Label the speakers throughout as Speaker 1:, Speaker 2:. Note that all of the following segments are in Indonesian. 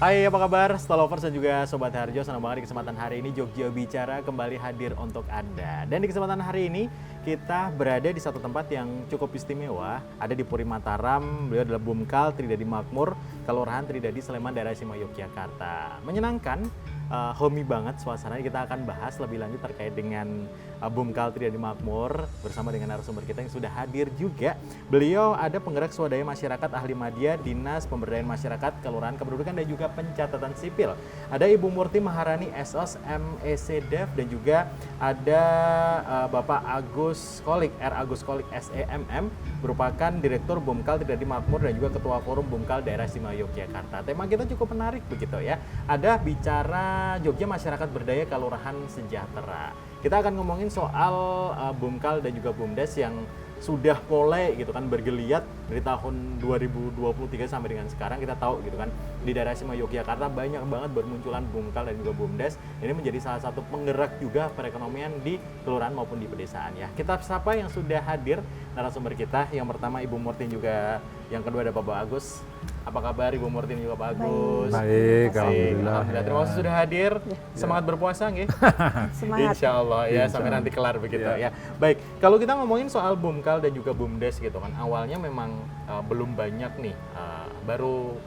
Speaker 1: Hai, apa kabar? Stolovers dan juga Sobat Harjo, senang banget di kesempatan hari ini Jogja Bicara kembali hadir untuk Anda. Dan di kesempatan hari ini kita berada di satu tempat yang cukup istimewa, ada di Puri Mataram. Beliau adalah Bumkal Tridadi Makmur, Kelurahan Tridadi, Sleman, daerah istimewa Yogyakarta. Menyenangkan, homey banget suasananya. Kita akan bahas lebih lanjut terkait dengan Bumkal Tridadi Makmur bersama dengan narasumber kita yang sudah hadir juga. Beliau ada penggerak swadaya masyarakat, ahli media, Dinas Pemberdayaan Masyarakat, Kelurahan Kependudukan dan juga Pencatatan Sipil. Ada Ibu Murti Maharani SOS MEC Dev dan juga ada Bapak Agus Kolik SEMM, merupakan Direktur Bumkal Tridadi Makmur dan juga Ketua Forum Bumkal Daerah Istimewa Yogyakarta. Tema kita cukup menarik begitu ya. Ada bicara Jogja Masyarakat Berdaya Kelurahan Sejahtera. Kita akan ngomongin soal Bumkal dan juga Bumdes yang sudah mulai gitu kan bergeliat dari tahun 2023 sampai dengan sekarang. Kita tahu gitu kan di daerah istimewa Yogyakarta banyak banget bermunculan Bumkal dan juga Bumdes. Ini menjadi salah satu penggerak juga perekonomian di kelurahan maupun di pedesaan ya. Kita sapa yang sudah hadir narasumber kita. Yang pertama Ibu Murti, juga yang kedua ada Bapak Agus. Apa kabar Ibu Murti dan juga Pak Agus?
Speaker 2: Baik, alhamdulillah.
Speaker 1: Terima kasih sudah hadir. Semangat berpuasa nggih.
Speaker 3: Semangat.
Speaker 1: Insya Allah ya, sampai nanti kelar begitu ya. Baik, kalau kita ngomongin soal Bumkal dan juga Bumdes gitu kan, awalnya memang belum banyak nih, baru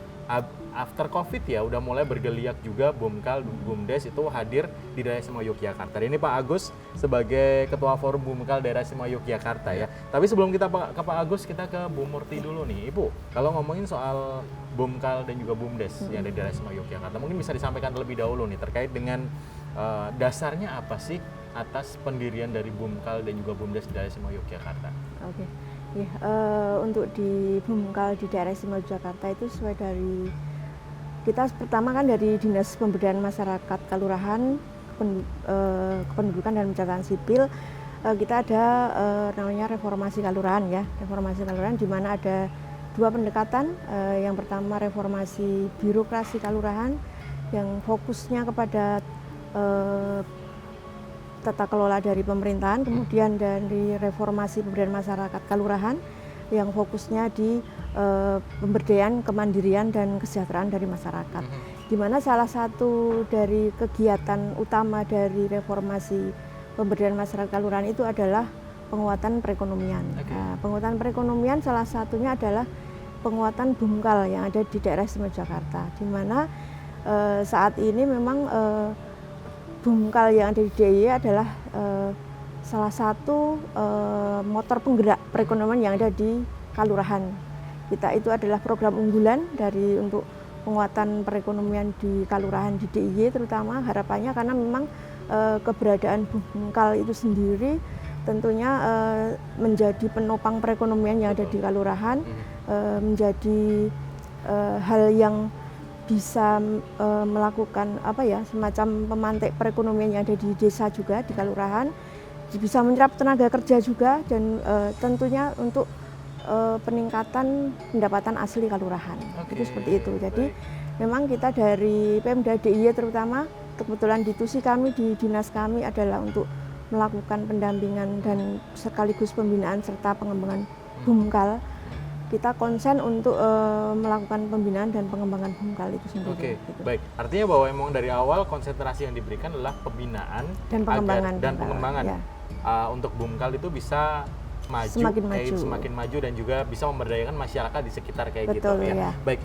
Speaker 1: after Covid ya udah mulai bergeliat juga Bumkal, Bumdes itu hadir di daerah istimewa Yogyakarta. Ini Pak Agus sebagai Ketua Forum Bumkal Daerah Istimewa Yogyakarta ya. Tapi sebelum kita ke Pak Agus, kita ke Bu Murti dulu nih. Ibu, kalau ngomongin soal Bumkal dan juga Bumdes yang ada di daerah istimewa Yogyakarta, mungkin bisa disampaikan terlebih dahulu nih terkait dengan dasarnya apa sih atas pendirian dari Bumkal dan juga Bumdes di daerah istimewa Yogyakarta?
Speaker 3: Oke. Ya, untuk di Bumkal di daerah istimewa Yogyakarta itu sesuai dari kita pertama kan dari Dinas Pemberdayaan Masyarakat Kelurahan, Kependudukan dan Pencatatan Sipil, kita ada namanya reformasi kelurahan ya. Reformasi kelurahan di mana ada dua pendekatan. Yang pertama reformasi birokrasi kelurahan yang fokusnya kepada tata kelola dari pemerintahan, kemudian dari reformasi pemberdayaan masyarakat kelurahan yang fokusnya di pemberdayaan, kemandirian dan kesejahteraan dari masyarakat. Di mana salah satu dari kegiatan utama dari reformasi pemberdayaan masyarakat kelurahan itu adalah penguatan perekonomian. Nah, penguatan perekonomian salah satunya adalah penguatan Bumkal yang ada di daerah istimewa Jakarta, di mana saat ini memang Bumkal yang ada di DIY adalah salah satu motor penggerak perekonomian yang ada di kelurahan. Kita itu adalah program unggulan dari untuk penguatan perekonomian di kelurahan di DIY terutama, harapannya karena memang keberadaan Bumkal itu sendiri tentunya menjadi penopang perekonomian yang ada di kelurahan, menjadi hal yang bisa melakukan apa ya, semacam pemantik perekonomian yang ada di desa juga di kelurahan, bisa menyerap tenaga kerja juga, dan tentunya untuk peningkatan pendapatan asli kelurahan. Itu seperti itu. Jadi memang kita dari Pemda DIY terutama, kebetulan di TUSI kami, di dinas kami adalah untuk melakukan pendampingan dan sekaligus pembinaan serta pengembangan Bumkal. Kita konsen untuk melakukan pembinaan dan pengembangan Bumkal itu sendiri.
Speaker 1: Oke, gitu. Baik. Artinya bahwa memang dari awal konsentrasi yang diberikan adalah pembinaan
Speaker 3: dan
Speaker 1: pengembangan
Speaker 3: ya.
Speaker 1: Untuk Bumkal itu bisa semakin maju dan juga bisa memberdayakan masyarakat di sekitar kayak
Speaker 3: Betul,
Speaker 1: gitu ya.
Speaker 3: ya.
Speaker 1: Baik,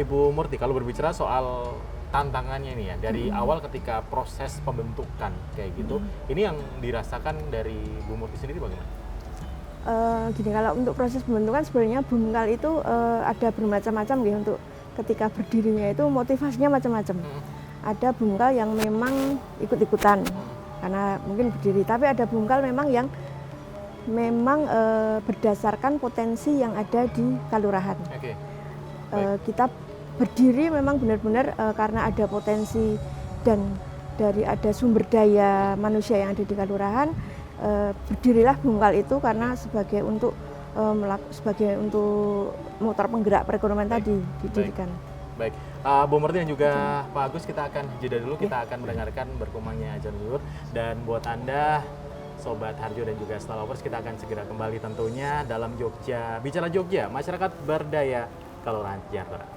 Speaker 1: Ibu Murti, kalau berbicara soal tantangannya nih ya, dari awal ketika proses pembentukan kayak gitu, ini yang dirasakan dari Bu Murti sendiri bagaimana?
Speaker 3: Gini, kalau untuk proses pembentukan sebenarnya Bumkal itu ada bermacam-macam gitu. Untuk ketika berdirinya itu motivasinya macam-macam. Ada Bumkal yang memang ikut-ikutan karena mungkin berdiri, tapi ada Bumkal memang berdasarkan potensi yang ada di kelurahan. Kita berdiri memang benar-benar karena ada potensi dan dari ada sumber daya manusia yang ada di kelurahan. Berdirilah Bumkal itu karena sebagai untuk motor penggerak perekonomian tadi didirikan.
Speaker 1: Baik, Bu Murti dan juga Pak Agus, kita akan jeda dulu, kita akan mendengarkan berkumandangnya azan zuhur. Dan buat Anda Sobat Harjo dan juga Stolovers, kita akan segera kembali tentunya dalam Jogja, bicara Jogja, masyarakat berdaya Kelurahan Sejahtera.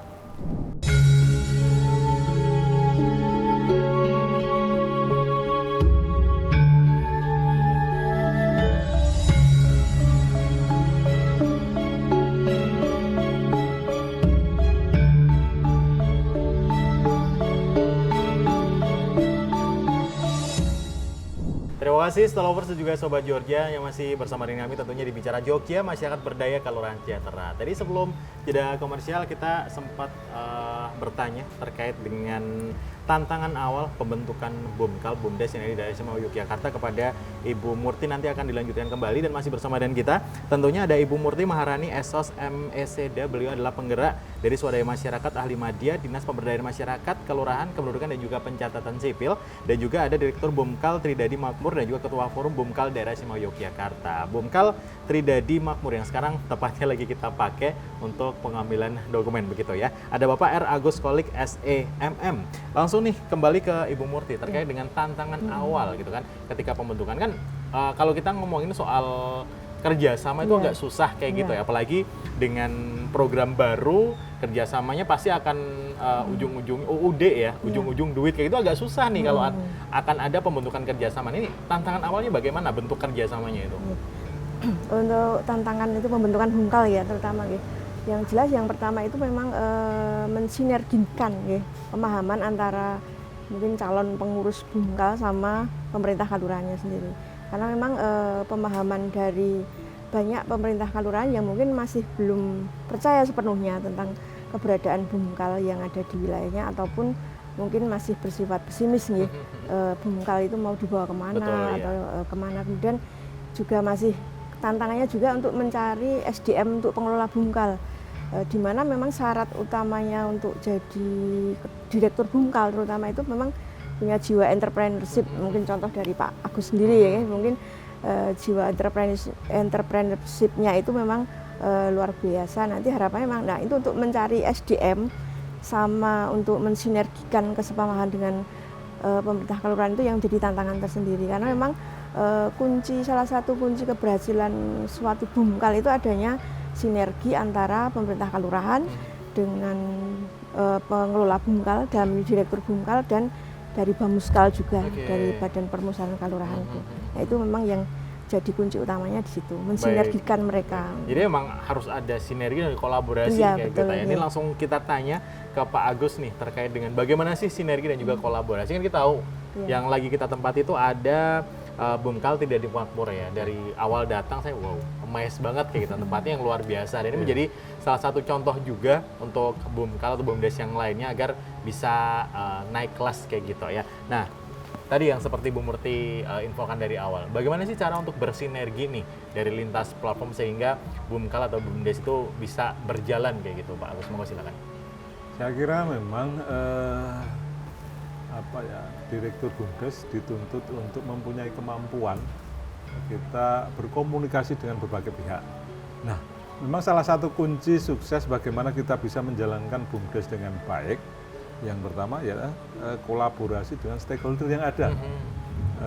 Speaker 1: kasih Stolovers dan juga Sobat Georgia yang masih bersama dengan kami tentunya di Bicara Jogja Masyarakat Berdaya Kelurahan Sejahtera. Tadi sebelum jeda komersial kita sempat bertanya terkait dengan tantangan awal pembentukan BUMKAL BUMDes yang ada di daerah istimewa Yogyakarta kepada Ibu Murti, nanti akan dilanjutkan kembali dan masih bersama dengan kita. Tentunya ada Ibu Murti Maharani SOS MECD, beliau adalah penggerak dari Swadaya Masyarakat Ahli Madya, Dinas Pemberdayaan Masyarakat, Kelurahan, Kependudukan dan juga Pencatatan Sipil, dan juga ada Direktur BUMKAL Tridadi Makmur dan juga Ketua Forum BUMKAL Daerah Istimewa Yogyakarta. BUMKAL Tridadi Makmur yang sekarang tepatnya lagi kita pakai untuk pengambilan dokumen begitu ya. Ada Bapak R. Agus Kolik SEMM. Langsung nih kembali ke Ibu Murti terkait dengan tantangan awal gitu kan ketika pembentukan kan kalau kita ngomongin soal kerjasama itu agak susah kayak gitu ya, apalagi dengan program baru kerjasamanya pasti akan ujung-ujung UUD ya, ujung-ujung duit kayak gitu agak susah nih kalau akan ada pembentukan kerjasama ini. Tantangan awalnya bagaimana bentuk kerjasamanya itu?
Speaker 3: Untuk tantangan itu pembentukan BUMKAL ya terutama ya. Yang jelas yang pertama itu memang mensinergikan ya, pemahaman antara mungkin calon pengurus BUMKAL sama pemerintah kalurahannya sendiri. Karena memang pemahaman dari banyak pemerintah kalurahan yang mungkin masih belum percaya sepenuhnya tentang keberadaan BUMKAL yang ada di wilayahnya, ataupun mungkin masih bersifat pesimis nih, BUMKAL itu mau dibawa kemana. Betul, atau kemana. Kemudian juga masih tantangannya juga untuk mencari SDM untuk pengelola BUMKAL. Di mana memang syarat utamanya untuk jadi direktur BUMKAL terutama itu memang punya jiwa entrepreneurship. Mungkin contoh dari Pak Agus sendiri ya, mungkin jiwa entrepreneurship-nya itu memang luar biasa. Nanti harapannya memang, nah itu untuk mencari SDM sama untuk mensinergikan kesepahaman dengan pemerintah kelurahan itu yang jadi tantangan tersendiri. Karena memang salah satu kunci keberhasilan suatu BUMKAL itu adanya sinergi antara pemerintah kelurahan dengan pengelola BUMKAL dalam direktur BUMKAL dan dari Bamuskal juga, dari Badan Permusahan Kelurahan itu. Nah, itu memang yang jadi kunci utamanya di situ, mensinergikan mereka.
Speaker 1: Jadi memang harus ada sinergi dan kolaborasi kayak gitu ya. Ini langsung kita tanya ke Pak Agus nih terkait dengan bagaimana sih sinergi dan juga kolaborasi. Kan kita tahu yang lagi kita tempati itu ada BUMKAL Tridadi Makmur ya. Dari awal datang saya amazed banget kayak gitu, tempatnya yang luar biasa. Dan ini menjadi salah satu contoh juga untuk BUMKAL atau BUMDes yang lainnya agar bisa naik kelas kayak gitu ya. Nah, tadi yang seperti Bu Murti infokan dari awal, bagaimana sih cara untuk bersinergi nih dari lintas platform sehingga BUMKAL atau BUMDes itu bisa berjalan kayak gitu, Pak Agus? Monggo silakan.
Speaker 2: Saya kira memang Direktur BUMDes dituntut untuk mempunyai kemampuan kita berkomunikasi dengan berbagai pihak. Nah, memang salah satu kunci sukses bagaimana kita bisa menjalankan BUMDes dengan baik, yang pertama ya kolaborasi dengan stakeholder yang ada.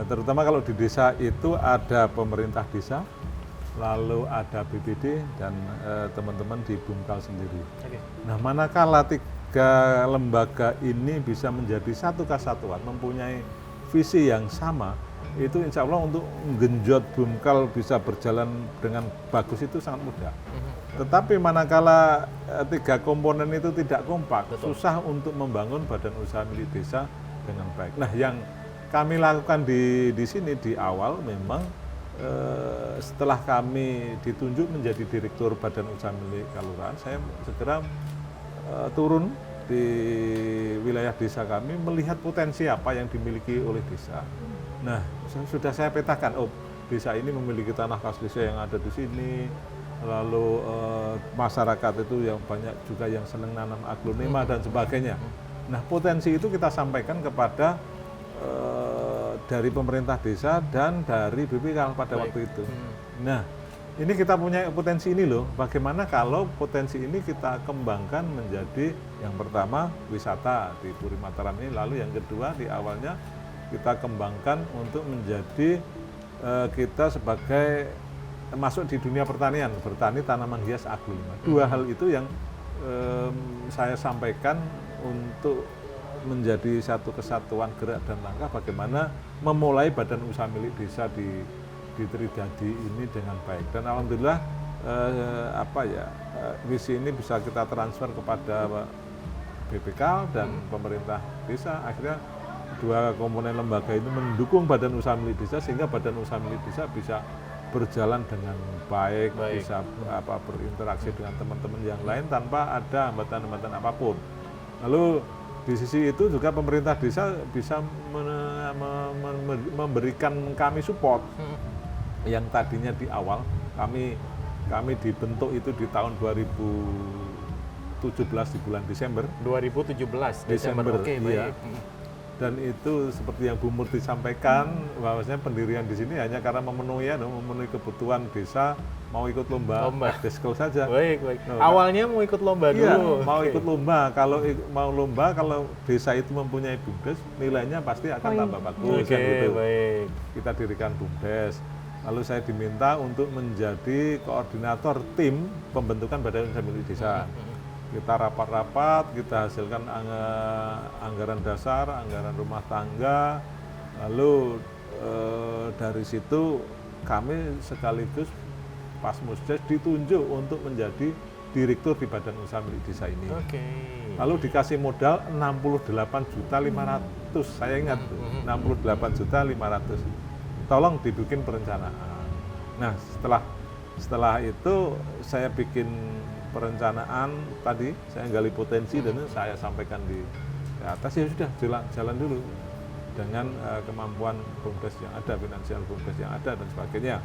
Speaker 2: Terutama kalau di desa itu ada pemerintah desa, lalu ada BPD dan teman-teman di BUMKAL sendiri. Nah, manakala tiga lembaga ini bisa menjadi satu kesatuan, mempunyai visi yang sama, itu insya Allah untuk menggenjot BUMKAL bisa berjalan dengan bagus itu sangat mudah. Tetapi manakala tiga komponen itu tidak kompak, susah untuk membangun badan usaha milik desa dengan baik. Nah, yang kami lakukan di sini di awal memang setelah kami ditunjuk menjadi direktur badan usaha milik kelurahan, saya segera turun di wilayah desa kami melihat potensi apa yang dimiliki oleh desa. Nah, sudah saya petakan, desa ini memiliki tanah kas desa yang ada di sini, lalu masyarakat itu yang banyak juga yang senang nanam aglonema dan sebagainya. Nah, potensi itu kita sampaikan kepada dari pemerintah desa dan dari BPKAL pada waktu itu. Nah, ini kita punya potensi ini loh, bagaimana kalau potensi ini kita kembangkan menjadi yang pertama wisata di Puri Mataram ini, lalu yang kedua di awalnya kita kembangkan untuk menjadi kita sebagai masuk di dunia pertanian, bertani tanaman hias aglonema. Dua hal itu yang saya sampaikan untuk menjadi satu kesatuan gerak dan langkah bagaimana memulai badan usaha milik desa di Tridadi ini dengan baik. Dan alhamdulillah visi ini bisa kita transfer kepada BPKAL dan pemerintah desa. Akhirnya dua komponen lembaga itu mendukung badan usaha milik desa sehingga badan usaha milik desa bisa berjalan dengan baik. Bisa berinteraksi dengan teman-teman yang lain tanpa ada hambatan-hambatan apapun. Lalu di sisi itu juga pemerintah desa bisa memberikan kami support yang tadinya di awal kami dibentuk itu di tahun 2017 di bulan Desember.
Speaker 1: 2017 Oke,
Speaker 2: iya.
Speaker 1: baik.
Speaker 2: Dan itu seperti yang Bu Murti sampaikan, bahwasanya pendirian di sini hanya karena memenuhi kebutuhan desa, mau ikut lomba. Deskel saja.
Speaker 1: Baik. Awalnya mau ikut lomba
Speaker 2: iya,
Speaker 1: dulu.
Speaker 2: mau ikut lomba. Kalau mau lomba, kalau desa itu mempunyai BUMDes, nilainya pasti akan tambah bagus.
Speaker 1: Oke,
Speaker 2: gitu.
Speaker 1: baik.
Speaker 2: Kita dirikan BUMDes. Lalu saya diminta untuk menjadi koordinator tim pembentukan badan usaha milik desa. Kita rapat-rapat, kita hasilkan anggaran dasar, anggaran rumah tangga, lalu dari situ kami sekaligus pas Musdes ditunjuk untuk menjadi direktur di badan usaha milik desa ini.
Speaker 1: Oke.
Speaker 2: Lalu dikasih modal 68.500.000, saya ingat 68.500.000. Tolong dibikin perencanaan. Nah setelah itu saya bikin perencanaan tadi, saya gali potensi dan saya sampaikan di atas, ya sudah jalan dulu dengan kemampuan BUMDes yang ada, finansial BUMDes yang ada dan sebagainya.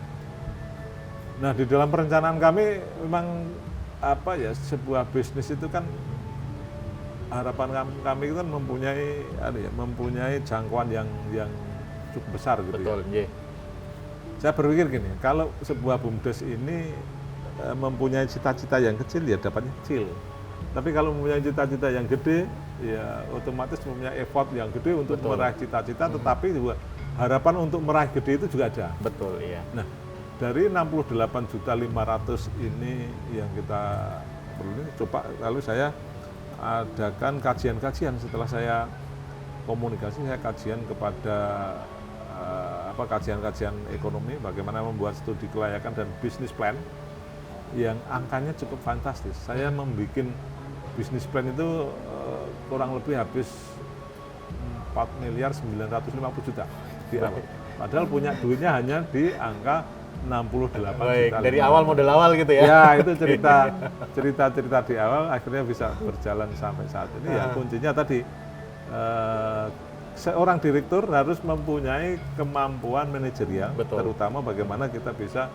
Speaker 2: Nah di dalam perencanaan kami memang sebuah bisnis itu kan harapan kami kan mempunyai jangkauan yang cukup besar gitu.
Speaker 1: Betul,
Speaker 2: ya. Saya berpikir gini, kalau sebuah BUMDes ini mempunyai cita-cita yang kecil ya dapatnya kecil. Tapi kalau mempunyai cita-cita yang gede ya otomatis mempunyai effort yang gede untuk meraih cita-cita, tetapi juga harapan untuk meraih gede itu juga ada.
Speaker 1: Betul, iya.
Speaker 2: Nah, dari 68.500.000 ini yang kita perlu coba, lalu saya adakan kajian-kajian. Setelah saya komunikasi, saya kajian kepada kajian-kajian ekonomi, bagaimana membuat studi kelayakan dan bisnis plan yang angkanya cukup fantastis. Saya membuat bisnis plan itu kurang lebih habis 4.950.000.000 di awal. Padahal punya duitnya hanya di angka 68 juta.
Speaker 1: Dari awal, modal awal gitu ya?
Speaker 2: Ya, itu cerita di awal akhirnya bisa berjalan sampai saat ini. Ya kuncinya tadi, seorang direktur harus mempunyai kemampuan manajerial, terutama bagaimana kita bisa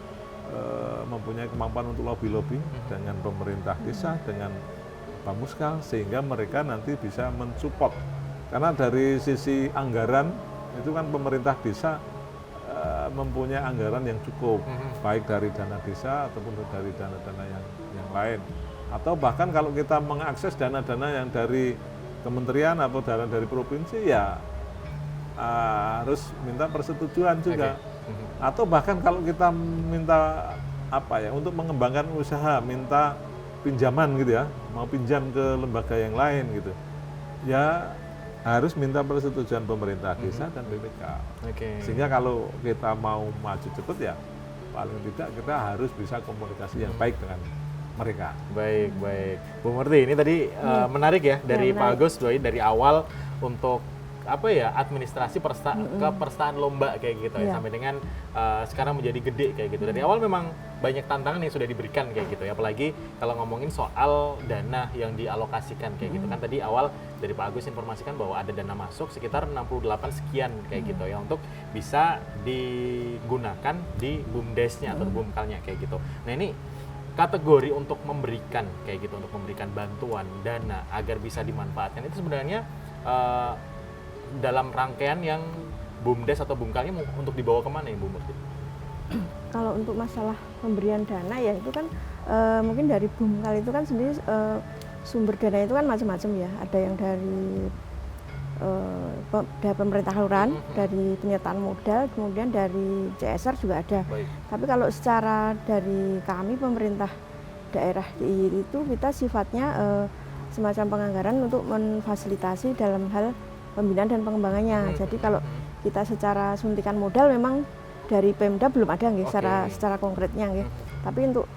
Speaker 2: mempunyai kemampuan untuk lobby-lobby dengan pemerintah desa, dengan Bamuskal, sehingga mereka nanti bisa mensupport. Karena dari sisi anggaran, itu kan pemerintah desa mempunyai anggaran yang cukup, baik dari dana desa ataupun dari dana-dana yang lain. Atau bahkan kalau kita mengakses dana-dana yang dari kementerian atau dana dari provinsi, ya harus minta persetujuan juga. Atau bahkan kalau kita minta untuk mengembangkan usaha, minta pinjaman gitu ya, mau pinjam ke lembaga yang lain gitu, ya harus minta persetujuan pemerintah desa dan BPK. Sehingga kalau kita mau maju cepat ya paling tidak kita harus bisa komunikasi yang baik dengan mereka.
Speaker 1: Baik. Bu Murti, ini tadi menarik ya dari Pak Agus dari awal untuk administrasi kepesertaan lomba kayak gitu ya, sampai dengan sekarang menjadi gede kayak gitu. Dari awal memang banyak tantangan yang sudah diberikan kayak gitu ya, apalagi kalau ngomongin soal dana yang dialokasikan kayak gitu kan. Tadi awal dari Pak Agus informasikan bahwa ada dana masuk sekitar 68 sekian kayak gitu ya, untuk bisa digunakan di BUMDesnya atau BUMKalnya kayak gitu. Nah ini kategori untuk memberikan kayak gitu, untuk memberikan bantuan dana agar bisa dimanfaatkan itu sebenarnya dalam rangkaian yang BUMDes atau BUMKalnya untuk dibawa kemana ya Bu Murti?
Speaker 3: Kalau untuk masalah pemberian dana ya itu kan mungkin dari BUMKal itu kan sendiri sumber dana itu kan macam-macam ya. Ada yang dari pemerintah kelurahan, dari penyertaan modal, kemudian dari CSR juga ada. Tapi kalau secara dari kami pemerintah daerah DIY itu kita sifatnya semacam penganggaran untuk memfasilitasi dalam hal pembinaan dan pengembangannya. Jadi kalau kita secara suntikan modal memang dari Pemda belum ada nggih, secara konkretnya nggih. Tapi untuk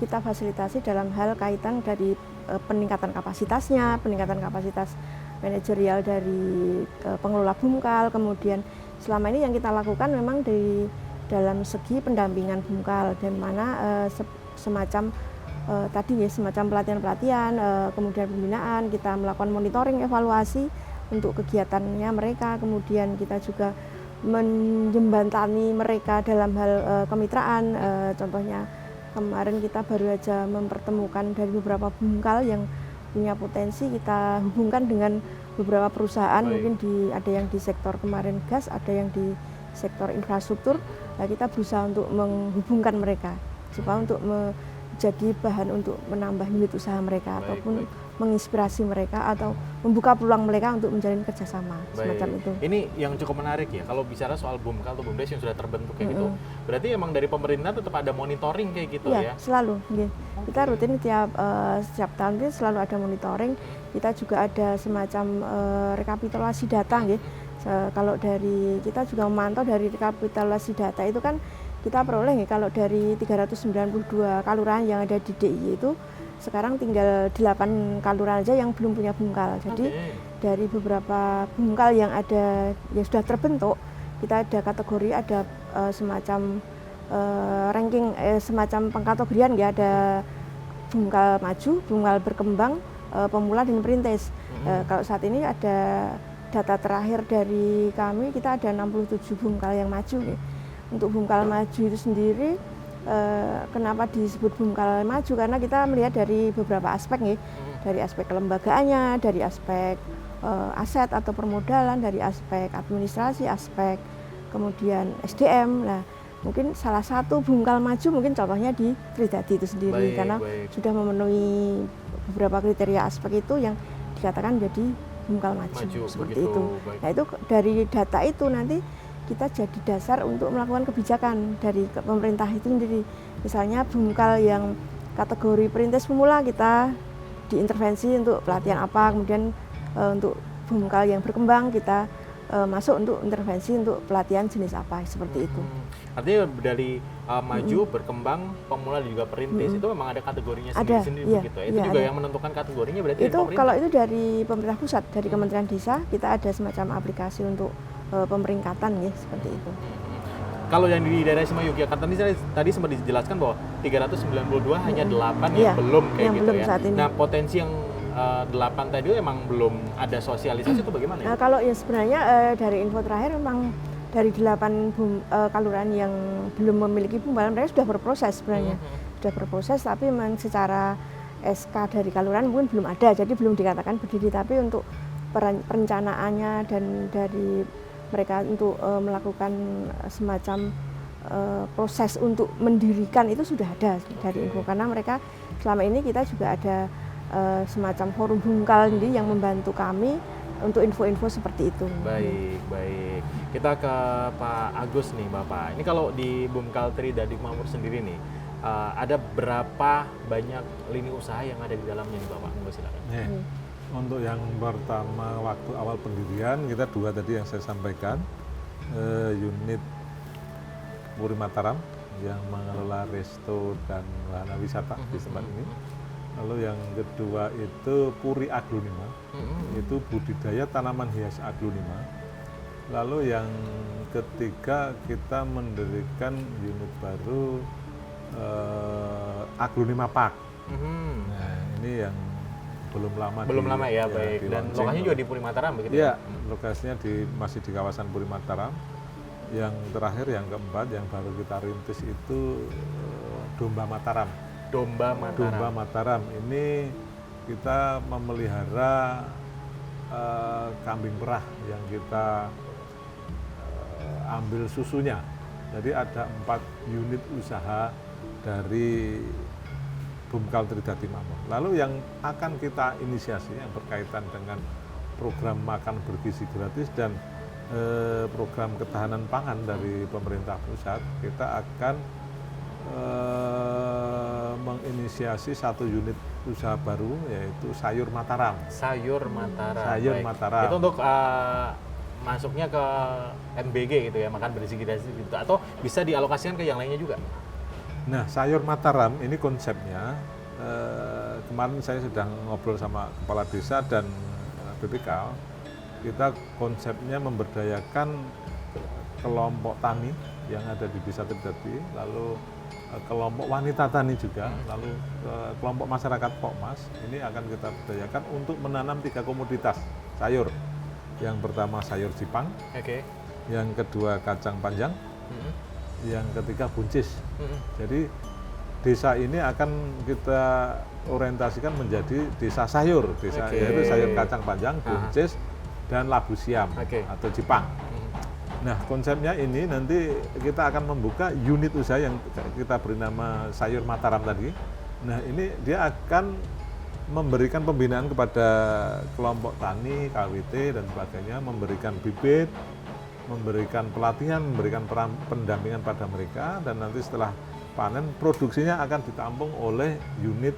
Speaker 3: kita fasilitasi dalam hal kaitan dari peningkatan kapasitasnya, peningkatan kapasitas manajerial dari pengelola Bumkal. Kemudian selama ini yang kita lakukan memang di dalam segi pendampingan Bumkal, di mana semacam tadi ya, semacam pelatihan-pelatihan, kemudian pembinaan, kita melakukan monitoring, evaluasi untuk kegiatannya mereka. Kemudian kita juga menjembatani mereka dalam hal kemitraan. Contohnya kemarin kita baru aja mempertemukan dari beberapa Bumkal yang punya potensi, kita hubungkan dengan beberapa perusahaan. Mungkin ada yang di sektor kemarin gas, ada yang di sektor infrastruktur. Nah, kita berusaha untuk menghubungkan mereka supaya untuk menjadi bahan untuk menambah unit usaha mereka, ataupun menginspirasi mereka atau membuka peluang mereka untuk menjalin kerjasama semacam itu.
Speaker 1: Ini yang cukup menarik ya, kalau bicara soal Bumkal atau BUMDes yang sudah terbentuk kayak gitu, berarti emang dari pemerintah tetap ada monitoring kayak gitu ya?
Speaker 3: Selalu. Kita rutin setiap tahun itu selalu ada monitoring. Kita juga ada semacam rekapitulasi data. Kalau dari kita juga memantau dari rekapitulasi data itu kan kita peroleh kalau dari 392 kelurahan yang ada di DIY itu sekarang tinggal 8 kelurahan aja yang belum punya Bumkal. Jadi dari beberapa Bumkal yang ada yang sudah terbentuk, kita ada kategori, ada semacam ranking, semacam pengkategorian ya, ada Bumkal maju, Bumkal berkembang, pemula dan perintis. Kalau saat ini ada data terakhir dari kami, kita ada 67 Bumkal yang maju nih. Untuk Bumkal maju itu sendiri, kenapa disebut Bumkal maju? Karena kita melihat dari beberapa aspek nih, dari aspek kelembagaannya, dari aspek aset atau permodalan, dari aspek administrasi, aspek kemudian SDM. Nah, mungkin salah satu Bumkal maju mungkin contohnya di Tridadi itu sendiri, karena sudah memenuhi beberapa kriteria aspek itu yang dikatakan jadi Bumkal maju seperti itu. Nah, itu dari data itu nanti kita jadi dasar untuk melakukan kebijakan dari pemerintah itu sendiri. Misalnya Bumkal yang kategori perintis pemula, kita diintervensi untuk pelatihan apa, kemudian untuk Bumkal yang berkembang kita masuk untuk intervensi untuk pelatihan jenis apa, seperti itu.
Speaker 1: Artinya dari maju, berkembang, pemula dan juga perintis itu memang ada kategorinya sendiri-sendiri begitu ya? Itu juga yang menentukan kategorinya berarti
Speaker 3: itu
Speaker 1: dari pemerintah?
Speaker 3: Kalau itu dari pemerintah pusat, dari Kementerian Desa, kita ada semacam aplikasi untuk pemeringkatan ya, seperti itu.
Speaker 1: Kalau yang di daerah Istimewa Yogyakarta ini tadi sempat dijelaskan bahwa 392 hanya 8 yang belum kayak gitu
Speaker 3: belum
Speaker 1: ya.
Speaker 3: Saat ini.
Speaker 1: Nah, potensi yang 8 tadi emang belum ada sosialisasi itu bagaimana ya?
Speaker 3: Kalau ya sebenarnya dari info terakhir memang dari 8 kelurahan yang belum memiliki Bumkal, mereka sudah berproses sebenarnya. Sudah berproses, tapi memang secara SK dari kelurahan mungkin belum ada, jadi belum dikatakan berdiri. Tapi untuk perencanaannya dan dari mereka untuk melakukan semacam proses untuk mendirikan itu sudah ada dari info, karena mereka selama ini kita juga ada semacam forum Bumkal ini yang membantu kami untuk info-info seperti itu.
Speaker 1: Baik. Kita ke Pak Agus nih, Bapak. Ini kalau di Bumkal Tridadi Makmur sendiri nih, ada berapa banyak lini usaha yang ada di dalamnya nih, Bapak? Monggo silakan.
Speaker 2: Untuk yang pertama waktu awal pendirian kita 2 tadi yang saya sampaikan, unit Puri Mataram yang mengelola resto dan wahana wisata di tempat ini. Lalu yang kedua itu Puri Aglonema, itu budidaya tanaman hias aglonema. Lalu yang ketiga kita mendirikan unit baru Aglonema Park. Nah, ini yang belum lama
Speaker 1: ya, baik. Dan lokasinya juga di Puri Mataram begitu
Speaker 2: ya? Lokasinya masih di kawasan Puri Mataram. Yang terakhir, yang keempat, yang baru kita rintis itu Domba Mataram. Domba Mataram ini kita memelihara kambing perah yang kita ambil susunya. Jadi ada 4 unit usaha dari Bumkal Tridadi Makmur. Lalu yang akan kita inisiasi yang berkaitan dengan program makan bergizi gratis dan program ketahanan pangan dari pemerintah pusat, kita akan menginisiasi 1 unit usaha baru, yaitu Sayur Mataram.
Speaker 1: Sayur Mataram. Itu untuk masuknya ke MBG gitu ya, makan bergizi gratis gitu, atau bisa dialokasikan ke yang lainnya juga?
Speaker 2: Nah, Sayur Mataram ini konsepnya, kemarin saya sedang ngobrol sama kepala desa dan BPK, kita konsepnya memberdayakan kelompok tani yang ada di Desa Tridadi, lalu kelompok wanita tani juga, lalu kelompok masyarakat Pokmas. Ini akan kita berdayakan untuk menanam 3 komoditas sayur. Yang pertama sayur Jipang, yang kedua kacang panjang, yang ketiga buncis. Jadi desa ini akan kita orientasikan menjadi desa sayur, yaitu sayur kacang panjang, buncis, dan labu siam atau Jipang. Nah, konsepnya ini nanti kita akan membuka unit usaha yang kita beri nama Sayur Mataram tadi. Nah, ini dia akan memberikan pembinaan kepada kelompok tani, KWT, dan sebagainya, memberikan bibit, memberikan pelatihan, memberikan pendampingan pada mereka, dan nanti setelah panen, produksinya akan ditampung oleh unit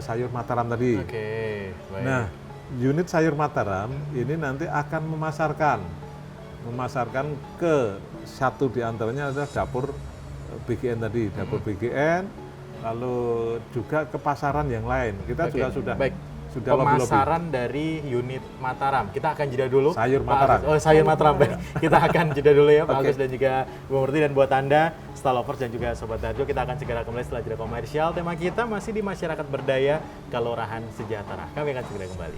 Speaker 2: Sayur Mataram tadi.
Speaker 1: Baik.
Speaker 2: Nah, unit Sayur Mataram ini nanti akan memasarkan ke satu diantaranya adalah dapur BGN tadi, dapur BGN, lalu juga ke pasaran yang lain. Kita juga sudah
Speaker 1: pemasaran dari unit Mataram. Kita akan jeda dulu.
Speaker 2: Sayur Mataram.
Speaker 1: Sayur Mataram. Baik. Kita akan jeda dulu ya Pak Agus dan juga Bu Murti, dan buat Anda Stalovers dan juga Sobat Harjo, kita akan segera kembali setelah jeda komersial. Tema kita masih di masyarakat berdaya, kelurahan sejahtera. Kami akan segera kembali.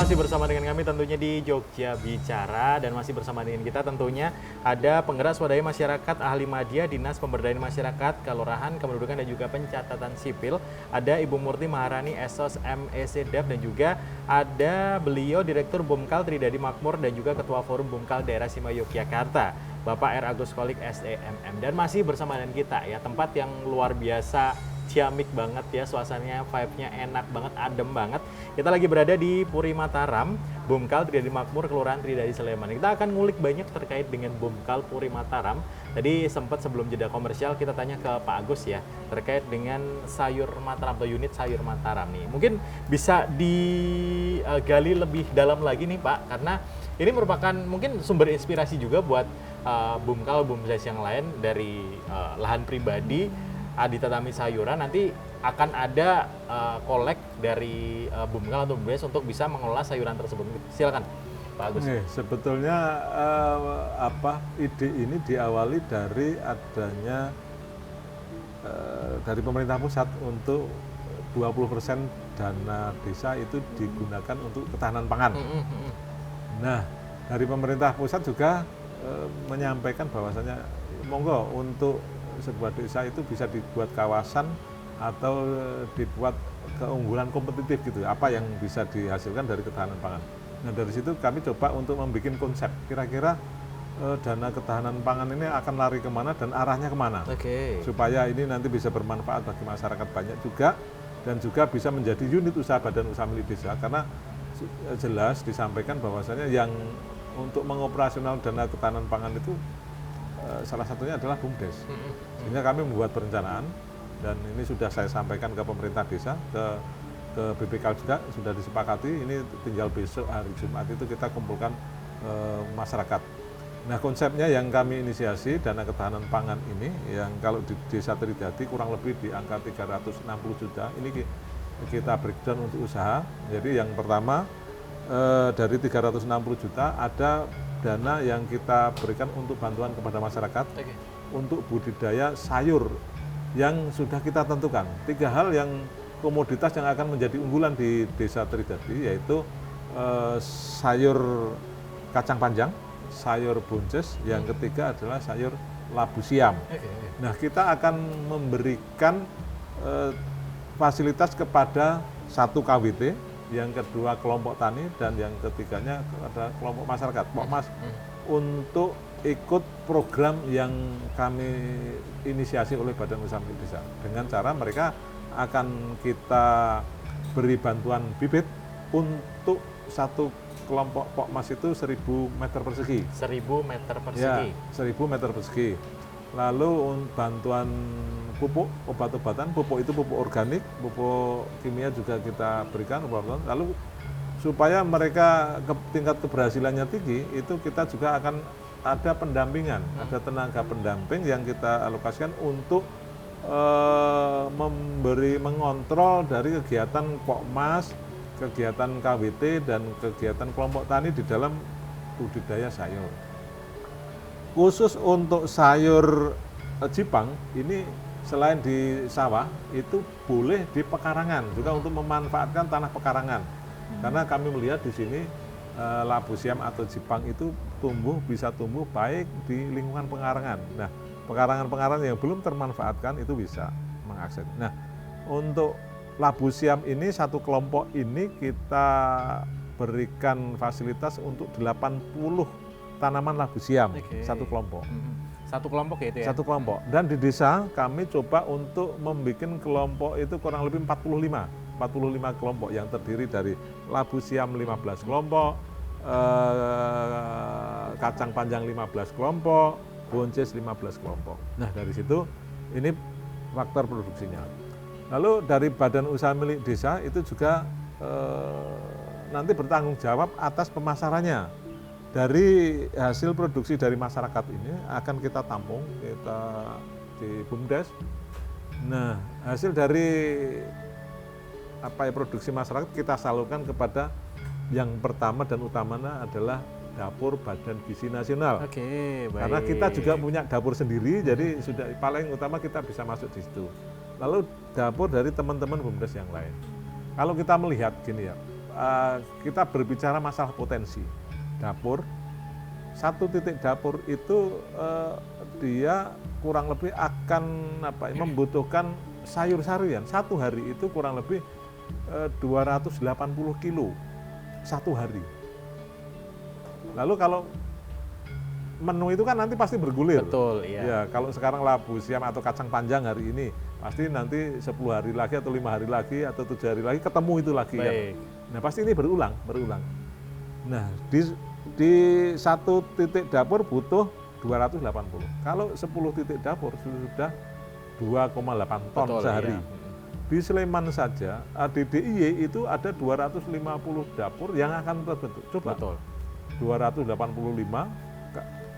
Speaker 1: Masih bersama dengan kami tentunya di Jogja Bicara, dan masih bersama dengan kita tentunya ada penggerak swadaya masyarakat ahli media Dinas Pemberdayaan Masyarakat Kelurahan Kependudukan dan juga Pencatatan Sipil. Ada Ibu Murti Maharani SOS MEC Dev, dan juga ada beliau Direktur Bumkal Tridadi Makmur dan juga Ketua Forum Bumkal Daerah Sima Yogyakarta, Bapak R. Agus Kolik SEMM. Dan masih bersama dengan kita ya, tempat yang luar biasa ciamik banget ya, suasananya, vibe-nya enak banget, adem banget. Kita lagi berada di Puri Mataram, Bumkal Tridadi Makmur, Kelurahan Tridadi Sleman. Kita akan ngulik banyak terkait dengan Bumkal Puri Mataram. Tadi sempat sebelum jeda komersial kita tanya ke Pak Agus ya, terkait dengan sayur Mataram atau unit sayur Mataram nih. Mungkin bisa digali lebih dalam lagi nih Pak, karena ini merupakan mungkin sumber inspirasi juga buat Bumkal, Bumdes yang lain dari lahan pribadi. Ditanami sayuran, nanti akan ada kolek dari Bumkal atau Bumdes untuk bisa mengelola sayuran tersebut. Silakan Pak Agus.
Speaker 2: Sebetulnya ide ini diawali dari adanya dari pemerintah pusat untuk 20% dana desa itu digunakan untuk ketahanan pangan. Nah, dari pemerintah pusat juga menyampaikan bahwasanya monggo untuk sebuah desa itu bisa dibuat kawasan atau dibuat keunggulan kompetitif gitu, apa yang bisa dihasilkan dari ketahanan pangan. Nah, dari situ kami coba untuk membuat konsep, kira-kira dana ketahanan pangan ini akan lari kemana dan arahnya kemana, supaya ini nanti bisa bermanfaat bagi masyarakat banyak juga, dan juga bisa menjadi unit usaha badan usaha milik desa, karena jelas disampaikan bahwasanya yang untuk mengoperasional dana ketahanan pangan itu salah satunya adalah Bumdes. Sehingga kami membuat perencanaan, dan ini sudah saya sampaikan ke pemerintah desa, ke BPK juga sudah disepakati. Ini tinggal besok hari Jumat itu kita kumpulkan masyarakat. Nah, konsepnya yang kami inisiasi dana ketahanan pangan ini, yang kalau di Desa Tridadi kurang lebih di angka 360 juta, ini kita breakdown untuk usaha. Jadi yang pertama dari 360 juta ada dana yang kita berikan untuk bantuan kepada masyarakat untuk budidaya sayur yang sudah kita tentukan. 3 hal yang komoditas yang akan menjadi unggulan di Desa Tridadi, yaitu sayur kacang panjang, sayur buncis, yang ketiga adalah sayur labu siam. Nah, kita akan memberikan fasilitas kepada 1 KWT, yang kedua kelompok tani, dan yang ketiganya ada kelompok masyarakat Pokmas untuk ikut program yang kami inisiasi oleh Badan Usaha Milik Desa, dengan cara mereka akan kita beri bantuan bibit untuk 1 kelompok Pokmas itu 1000 meter persegi.
Speaker 1: 1000 meter persegi.
Speaker 2: Ya, 1000 meter persegi. lalu bantuan pupuk, obat-obatan, pupuk itu pupuk organik, pupuk kimia juga kita berikan, obat-obatan. Lalu supaya mereka tingkat keberhasilannya tinggi, itu kita juga akan ada pendampingan, ada tenaga pendamping yang kita alokasikan untuk mengontrol dari kegiatan Pokmas, kegiatan KWT, dan kegiatan kelompok tani di dalam budidaya sayur. Khusus untuk sayur Jipang, ini selain di sawah, itu boleh di pekarangan, juga untuk memanfaatkan tanah pekarangan. Karena kami melihat di sini labu siam atau Jipang itu bisa tumbuh baik di lingkungan pekarangan. Nah, pekarangan-pekarangan yang belum termanfaatkan itu bisa mengakses. Nah, untuk labu siam ini, satu kelompok ini kita berikan fasilitas untuk 80 tanaman labu siam, satu kelompok.
Speaker 1: Satu kelompok ya itu ya?
Speaker 2: Satu kelompok. Dan di desa kami coba untuk membuat kelompok itu kurang lebih 45 kelompok yang terdiri dari labu siam 15 kelompok, kacang panjang 15 kelompok, buncis 15 kelompok. Nah, dari situ ini faktor produksinya. Lalu dari badan usaha milik desa itu juga nanti bertanggung jawab atas pemasarannya. Dari hasil produksi dari masyarakat ini akan kita tampung, kita di BUMDes. Nah, hasil dari produksi masyarakat kita salurkan kepada yang pertama dan utamanya adalah dapur Badan Gizi Nasional.
Speaker 1: Oke, baik.
Speaker 2: Karena kita juga punya dapur sendiri, jadi sudah paling utama kita bisa masuk di situ. Lalu dapur dari teman-teman BUMDes yang lain. Kalau kita melihat gini ya, kita berbicara masalah potensi. Dapur, satu titik dapur itu dia kurang lebih akan membutuhkan sayur-sayuran. Satu hari itu kurang lebih 280 kilo satu hari. Lalu kalau menu itu kan nanti pasti bergulir.
Speaker 1: Betul, iya.
Speaker 2: Ya, kalau sekarang labu siam atau kacang panjang hari ini, pasti nanti 10 hari lagi atau 5 hari lagi atau 7 hari lagi ketemu itu lagi kan. Nah, pasti ini berulang. Nah, di satu titik dapur butuh 280. Kalau 10 titik dapur sudah 2,8 ton sehari. Iya. Di Sleman saja, di DIY itu ada 250 dapur yang akan terbentuk. Coba. Betul. 285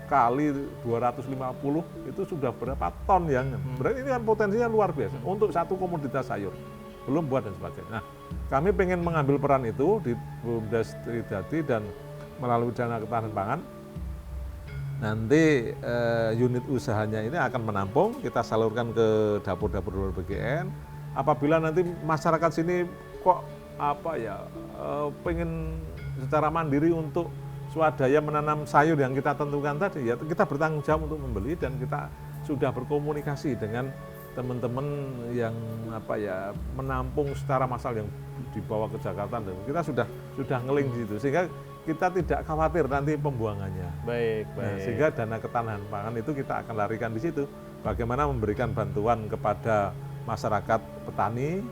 Speaker 2: kali 250 itu sudah berapa ton yang berarti ini kan potensinya luar biasa untuk satu komoditas sayur, belum buah dan sebagainya. Nah, kami pengen mengambil peran itu di BUMDes Tridadi dan melalui dana ketahanan pangan. Nanti unit usahanya ini akan menampung, kita salurkan ke dapur-dapur luar BGN. Apabila nanti masyarakat sini kok pengen secara mandiri untuk swadaya menanam sayur yang kita tentukan tadi, ya kita bertanggung jawab untuk membeli dan kita sudah berkomunikasi dengan teman-teman yang menampung secara massal yang dibawa ke Jakarta, dan kita sudah ngeling di situ sehingga kita tidak khawatir nanti pembuangannya.
Speaker 1: Baik.
Speaker 2: Nah, sehingga dana ketahanan pangan itu kita akan larikan di situ. Bagaimana memberikan bantuan kepada masyarakat petani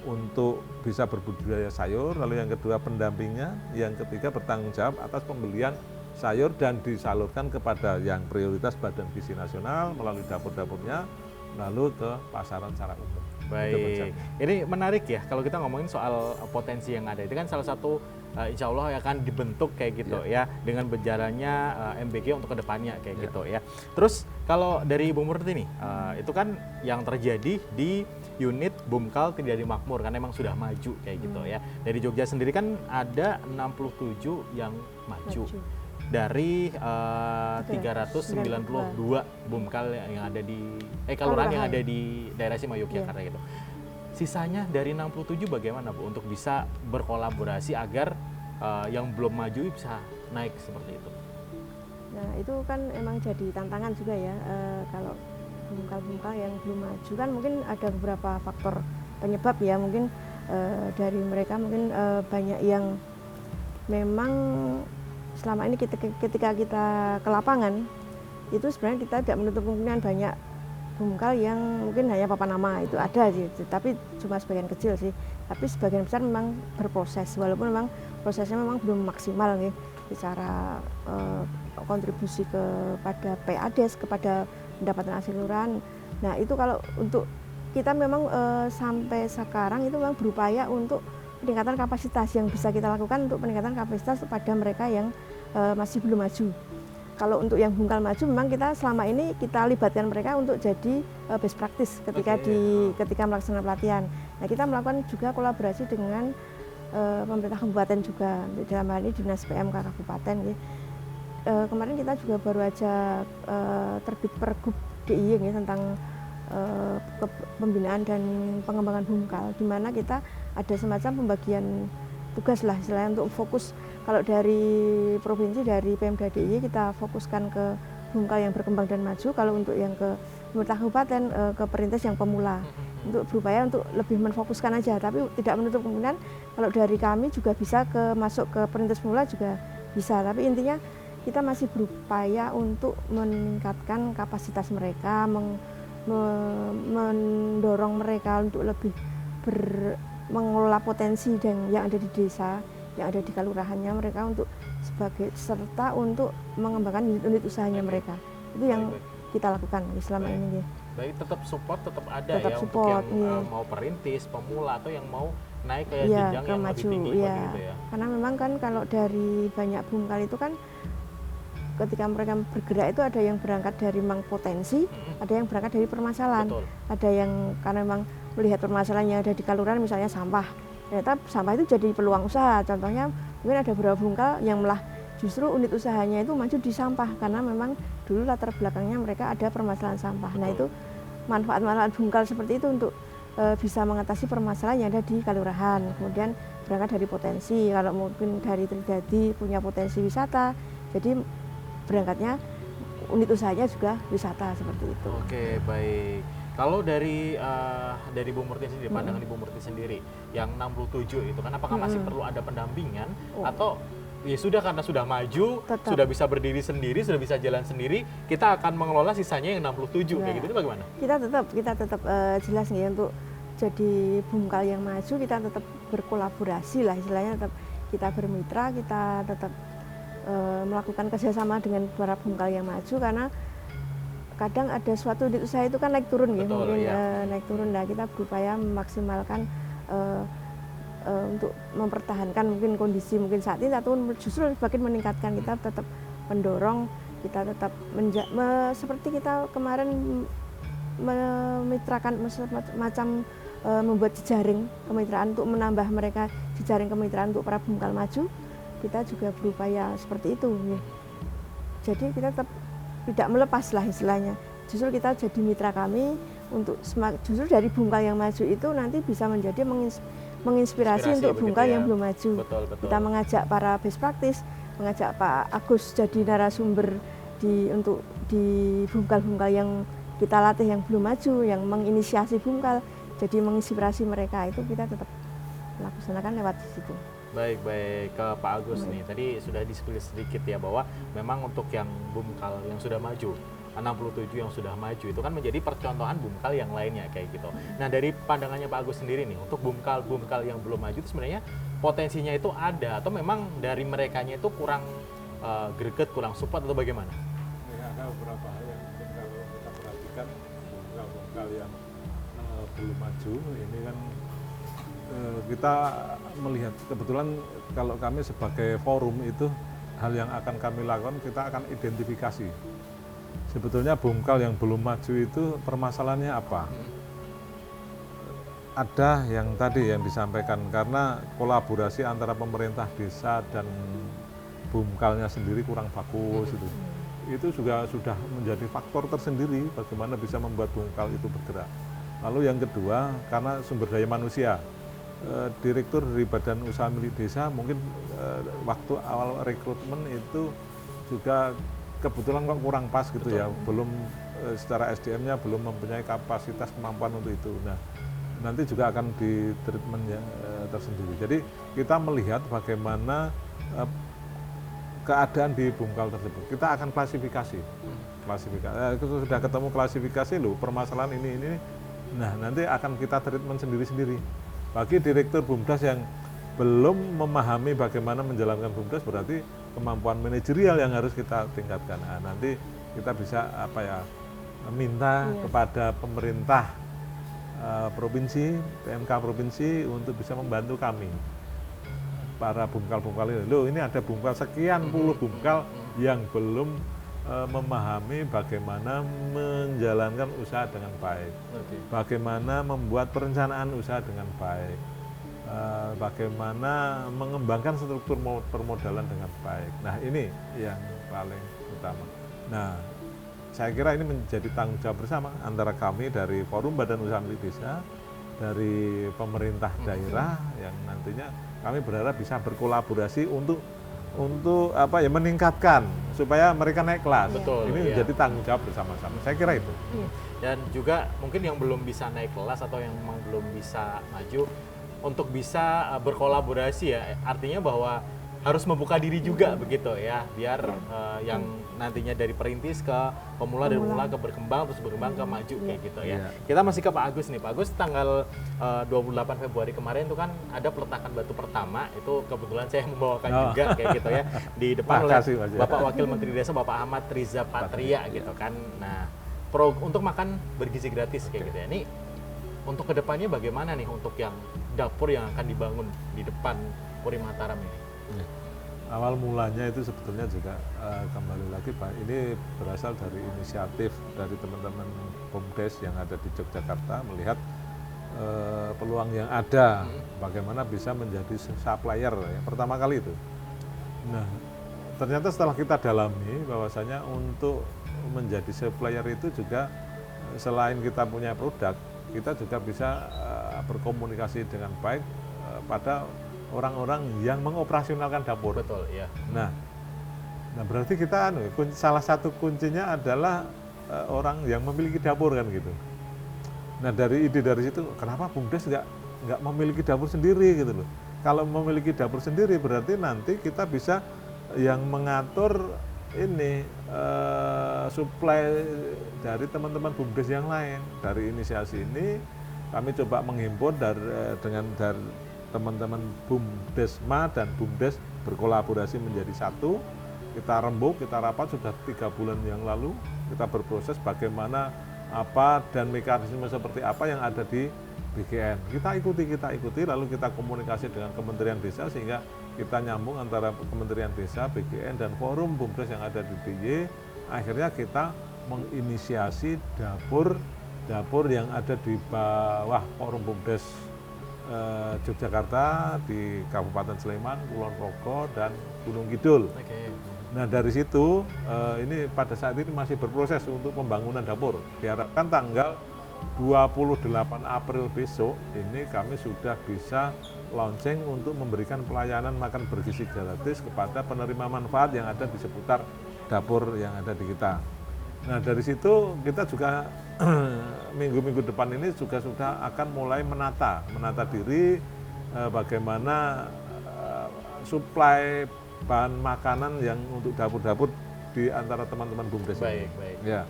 Speaker 2: untuk bisa berbudidaya sayur, lalu yang kedua pendampingnya, yang ketiga bertanggung jawab atas pembelian sayur dan disalurkan kepada yang prioritas Badan Gizi Nasional melalui dapur-dapurnya, lalu ke pasaran secara umum.
Speaker 1: Baik, ini menarik ya kalau kita ngomongin soal potensi yang ada. Itu kan salah satu insya Allah akan dibentuk kayak gitu ya dengan berjalannya MBG untuk kedepannya kayak gitu ya. Terus kalau dari Bung Murti nih, itu kan yang terjadi di unit Bumkal Tridadi Makmur karena memang sudah maju kayak gitu ya. Dari Jogja sendiri kan ada 67 yang maju. Dari 392 Bumkal yang ada di kelurahan yang ada di daerah Sima Yogyakarta gitu. Sisanya dari 67 bagaimana Bu untuk bisa berkolaborasi agar yang belum maju bisa naik seperti itu?
Speaker 3: Nah, itu kan emang jadi tantangan juga ya, kalau Bumkal-Bumkal yang belum maju kan mungkin ada beberapa faktor penyebab ya, mungkin dari mereka mungkin banyak yang memang selama ini ketika kita ke lapangan itu sebenarnya kita tidak menutup kemungkinan banyak Bumkal yang mungkin hanya papan nama itu ada sih, tapi cuma sebagian kecil sih. Tapi sebagian besar memang berproses, walaupun memang prosesnya memang belum maksimal nih secara kontribusi kepada PADES, kepada pendapatan asli kelurahan. Nah itu kalau untuk kita memang sampai sekarang itu memang berupaya untuk peningkatan kapasitas yang bisa kita lakukan untuk peningkatan kapasitas pada mereka yang masih belum maju. Kalau untuk yang bungkal maju memang kita selama ini kita libatkan mereka untuk jadi best practice ketika melaksanakan pelatihan. Nah kita melakukan juga kolaborasi dengan pemerintah kabupaten juga, dalam hal ini Dinas PMK Kabupaten. Kemarin kita juga baru aja terbit Pergub DIY tentang pembinaan dan pengembangan bungkal, di mana kita ada semacam pembagian tugas lah istilahnya untuk fokus. Kalau dari provinsi, dari Pemda DIY kita fokuskan ke bungkal yang berkembang dan maju. Kalau untuk yang ke pemerintah kabupaten, ke perintis yang pemula, untuk berupaya untuk lebih menfokuskan aja, tapi tidak menutup kemungkinan kalau dari kami juga bisa masuk ke perintis pemula juga bisa, tapi intinya kita masih berupaya untuk meningkatkan kapasitas mereka, mendorong mereka untuk lebih mengelola potensi yang ada di desa, yang ada di kelurahannya mereka, untuk sebagai serta untuk mengembangkan unit usahanya mereka. Itu yang kita lakukan selama ini.
Speaker 1: Baik, tetap support tetap ada
Speaker 3: tetap
Speaker 1: ya
Speaker 3: support,
Speaker 1: untuk yang mau perintis, pemula atau yang mau naik ke jenjang yang
Speaker 3: maju,
Speaker 1: lebih tinggi gitu ya.
Speaker 3: Karena memang kan kalau dari banyak bungkal itu kan ketika mereka bergerak itu ada yang berangkat dari memang potensi, ada yang berangkat dari permasalahan.
Speaker 1: Betul.
Speaker 3: Ada yang karena memang melihat permasalahan yang ada di kelurahan, misalnya sampah. Ternyata sampah itu jadi peluang usaha. Contohnya mungkin ada beberapa bungkal yang malah justru unit usahanya itu maju di sampah karena memang dulu latar belakangnya mereka ada permasalahan sampah. Nah itu manfaat-manfaat bungkal seperti itu untuk bisa mengatasi permasalahan yang ada di kelurahan. Kemudian berangkat dari potensi, kalau mungkin dari Tridadi punya potensi wisata, jadi berangkatnya unit usahanya juga wisata seperti itu.
Speaker 1: Oke, baik. Kalau dari Bu Murti sendiri, pandangan Ibu Murti sendiri, yang 67 itu kan apakah masih perlu ada pendampingan atau ya sudah karena sudah maju,
Speaker 3: Tetap.
Speaker 1: sudah bisa berdiri sendiri, sudah bisa jalan sendiri, kita akan mengelola sisanya yang 67 kayak gitu, itu bagaimana?
Speaker 3: Kita tetap jelas nih untuk jadi bungkal yang maju, kita tetap berkolaborasi lah istilahnya, tetap kita bermitra, kita tetap melakukan kerjasama dengan para bungkal yang maju, karena kadang ada suatu unit usaha itu kan naik turun.
Speaker 1: Betul,
Speaker 3: ya mungkin
Speaker 1: ya.
Speaker 3: Naik turun. Nah kita berupaya memaksimalkan untuk mempertahankan mungkin kondisi mungkin saat ini, atau justru semakin meningkatkan. Kita tetap mendorong, kita tetap seperti kita kemarin memitrakan macam membuat jejaring kemitraan untuk menambah mereka, jejaring kemitraan untuk para bungkal maju. Kita juga berupaya seperti itu ya. Jadi kita tetap tidak melepas lah istilahnya. Justru kita jadi mitra kami untuk justru dari bungkal yang maju itu nanti bisa menjadi menginspirasi untuk bungkal yang belum maju.
Speaker 1: Betul.
Speaker 3: Kita mengajak para best practice, mengajak Pak Agus jadi narasumber untuk di bungkal-bungkal yang kita latih yang belum maju, yang menginisiasi bungkal, jadi menginspirasi mereka. Itu kita tetap laksanakan lewat situ.
Speaker 1: Baik, ke Pak Agus nih. Tadi sudah di-spill sedikit ya bahwa memang untuk yang bungkal yang sudah maju, 67 yang sudah maju itu kan menjadi percontohan bungkal yang lainnya kayak gitu. Nah, dari pandangannya Pak Agus sendiri nih, untuk bungkal yang belum maju itu sebenarnya potensinya itu ada atau memang dari merekanya itu kurang greget, kurang support atau bagaimana?
Speaker 2: Ya, ada beberapa hal yang mungkin kalau kita perhatikan bungkal yang belum maju ini kan kita melihat, kebetulan kalau kami sebagai forum itu hal yang akan kami lakukan, kita akan identifikasi sebetulnya bungkal yang belum maju itu permasalahannya apa. Ada yang tadi yang disampaikan, karena kolaborasi antara pemerintah desa dan bungkalnya sendiri kurang bagus itu juga sudah menjadi faktor tersendiri bagaimana bisa membuat bungkal itu bergerak. Lalu yang kedua, karena sumber daya manusia. Direktur dari Badan Usaha Milik Desa mungkin waktu awal rekrutmen itu juga kebetulan kok kurang pas gitu. Betul. Ya, belum secara SDM-nya belum mempunyai kapasitas kemampuan untuk itu. Nah, nanti juga akan di treatmentnya tersendiri. Jadi kita melihat bagaimana keadaan di bungkal tersebut. Kita akan klasifikasi. Sudah ketemu klasifikasi loh, permasalahan ini. Nah, nanti akan kita treatment sendiri-sendiri. Bagi direktur BUMDes yang belum memahami bagaimana menjalankan BUMDes, berarti kemampuan manajerial yang harus kita tingkatkan. Nah, nanti kita bisa minta
Speaker 3: Iya.
Speaker 2: kepada pemerintah provinsi, PMK provinsi untuk bisa membantu kami para bungkal-bungkal ini. Loh, ini ada bungkal sekian puluh bungkal yang belum memahami bagaimana menjalankan usaha dengan baik,
Speaker 1: Oke.
Speaker 2: bagaimana membuat perencanaan usaha dengan baik, bagaimana mengembangkan struktur permodalan dengan baik. Nah, ini yang paling utama. Nah, saya kira ini menjadi tanggung jawab bersama antara kami dari Forum Badan Usaha Milik Desa, dari pemerintah daerah yang nantinya kami berharap bisa berkolaborasi untuk apa ya, meningkatkan supaya mereka naik kelas.
Speaker 1: Betul,
Speaker 2: Ini
Speaker 1: iya.
Speaker 2: menjadi tanggung jawab bersama-sama. Saya kira itu.
Speaker 3: Iya.
Speaker 1: Dan juga mungkin yang belum bisa naik kelas atau yang memang belum bisa maju untuk bisa berkolaborasi ya, artinya bahwa harus membuka diri juga begitu ya, biar yang nantinya dari perintis ke pemula, dari pemula ke berkembang, terus berkembang ke maju kayak gitu ya.
Speaker 2: Iya.
Speaker 1: Kita masih ke Pak Agus nih. Pak Agus, tanggal 28 Februari kemarin itu kan ada peletakan batu pertama, itu kebetulan saya membawakan juga kayak gitu ya, di depan oleh
Speaker 2: Makasih, Mas.
Speaker 1: Bapak Wakil Menteri Desa Bapak Ahmad Riza Patria gitu kan. Nah, untuk makan bergizi gratis kayak gitu ya. Ini untuk kedepannya bagaimana nih untuk yang dapur yang akan dibangun di depan Puri Mataram ini?
Speaker 2: Awal mulanya itu sebetulnya juga kembali lagi Pak, ini berasal dari inisiatif dari teman-teman BUMDes yang ada di Yogyakarta melihat peluang yang ada, bagaimana bisa menjadi supplier ya, pertama kali itu. Nah, ternyata setelah kita dalami bahwasanya untuk menjadi supplier itu juga selain kita punya produk, kita juga bisa berkomunikasi dengan baik pada orang-orang yang mengoperasionalkan dapur.
Speaker 1: Betul, ya.
Speaker 2: Nah berarti kita salah satu kuncinya adalah orang yang memiliki dapur kan gitu. Nah dari ide dari situ, kenapa BUMDes nggak memiliki dapur sendiri gitu loh? Kalau memiliki dapur sendiri berarti nanti kita bisa yang mengatur ini supply dari teman-teman BUMDes yang lain. Dari inisiasi ini kami coba menghimpun dari teman-teman BUMDesma dan BUMDes berkolaborasi menjadi satu. Kita rembuk, kita rapat sudah 3 bulan yang lalu. Kita berproses bagaimana apa dan mekanisme seperti apa yang ada di BGN. Kita ikuti, lalu kita komunikasi dengan Kementerian Desa sehingga kita nyambung antara Kementerian Desa, BGN dan Forum BUMDes yang ada di DIY. Akhirnya kita menginisiasi dapur yang ada di bawah Forum BUMDes Yogyakarta di Kabupaten Sleman, Kulon Progo, dan Gunung Kidul.
Speaker 1: Oke.
Speaker 2: Nah dari situ ini pada saat ini masih berproses untuk pembangunan dapur. Diharapkan tanggal 28 April besok ini kami sudah bisa launching untuk memberikan pelayanan makan bergizi gratis kepada penerima manfaat yang ada di seputar dapur yang ada di kita. Nah dari situ kita juga minggu-minggu depan ini juga sudah akan mulai menata diri bagaimana suplai bahan makanan yang untuk dapur-dapur di antara teman-teman BUMDes ini.
Speaker 1: Baik.
Speaker 2: Ya,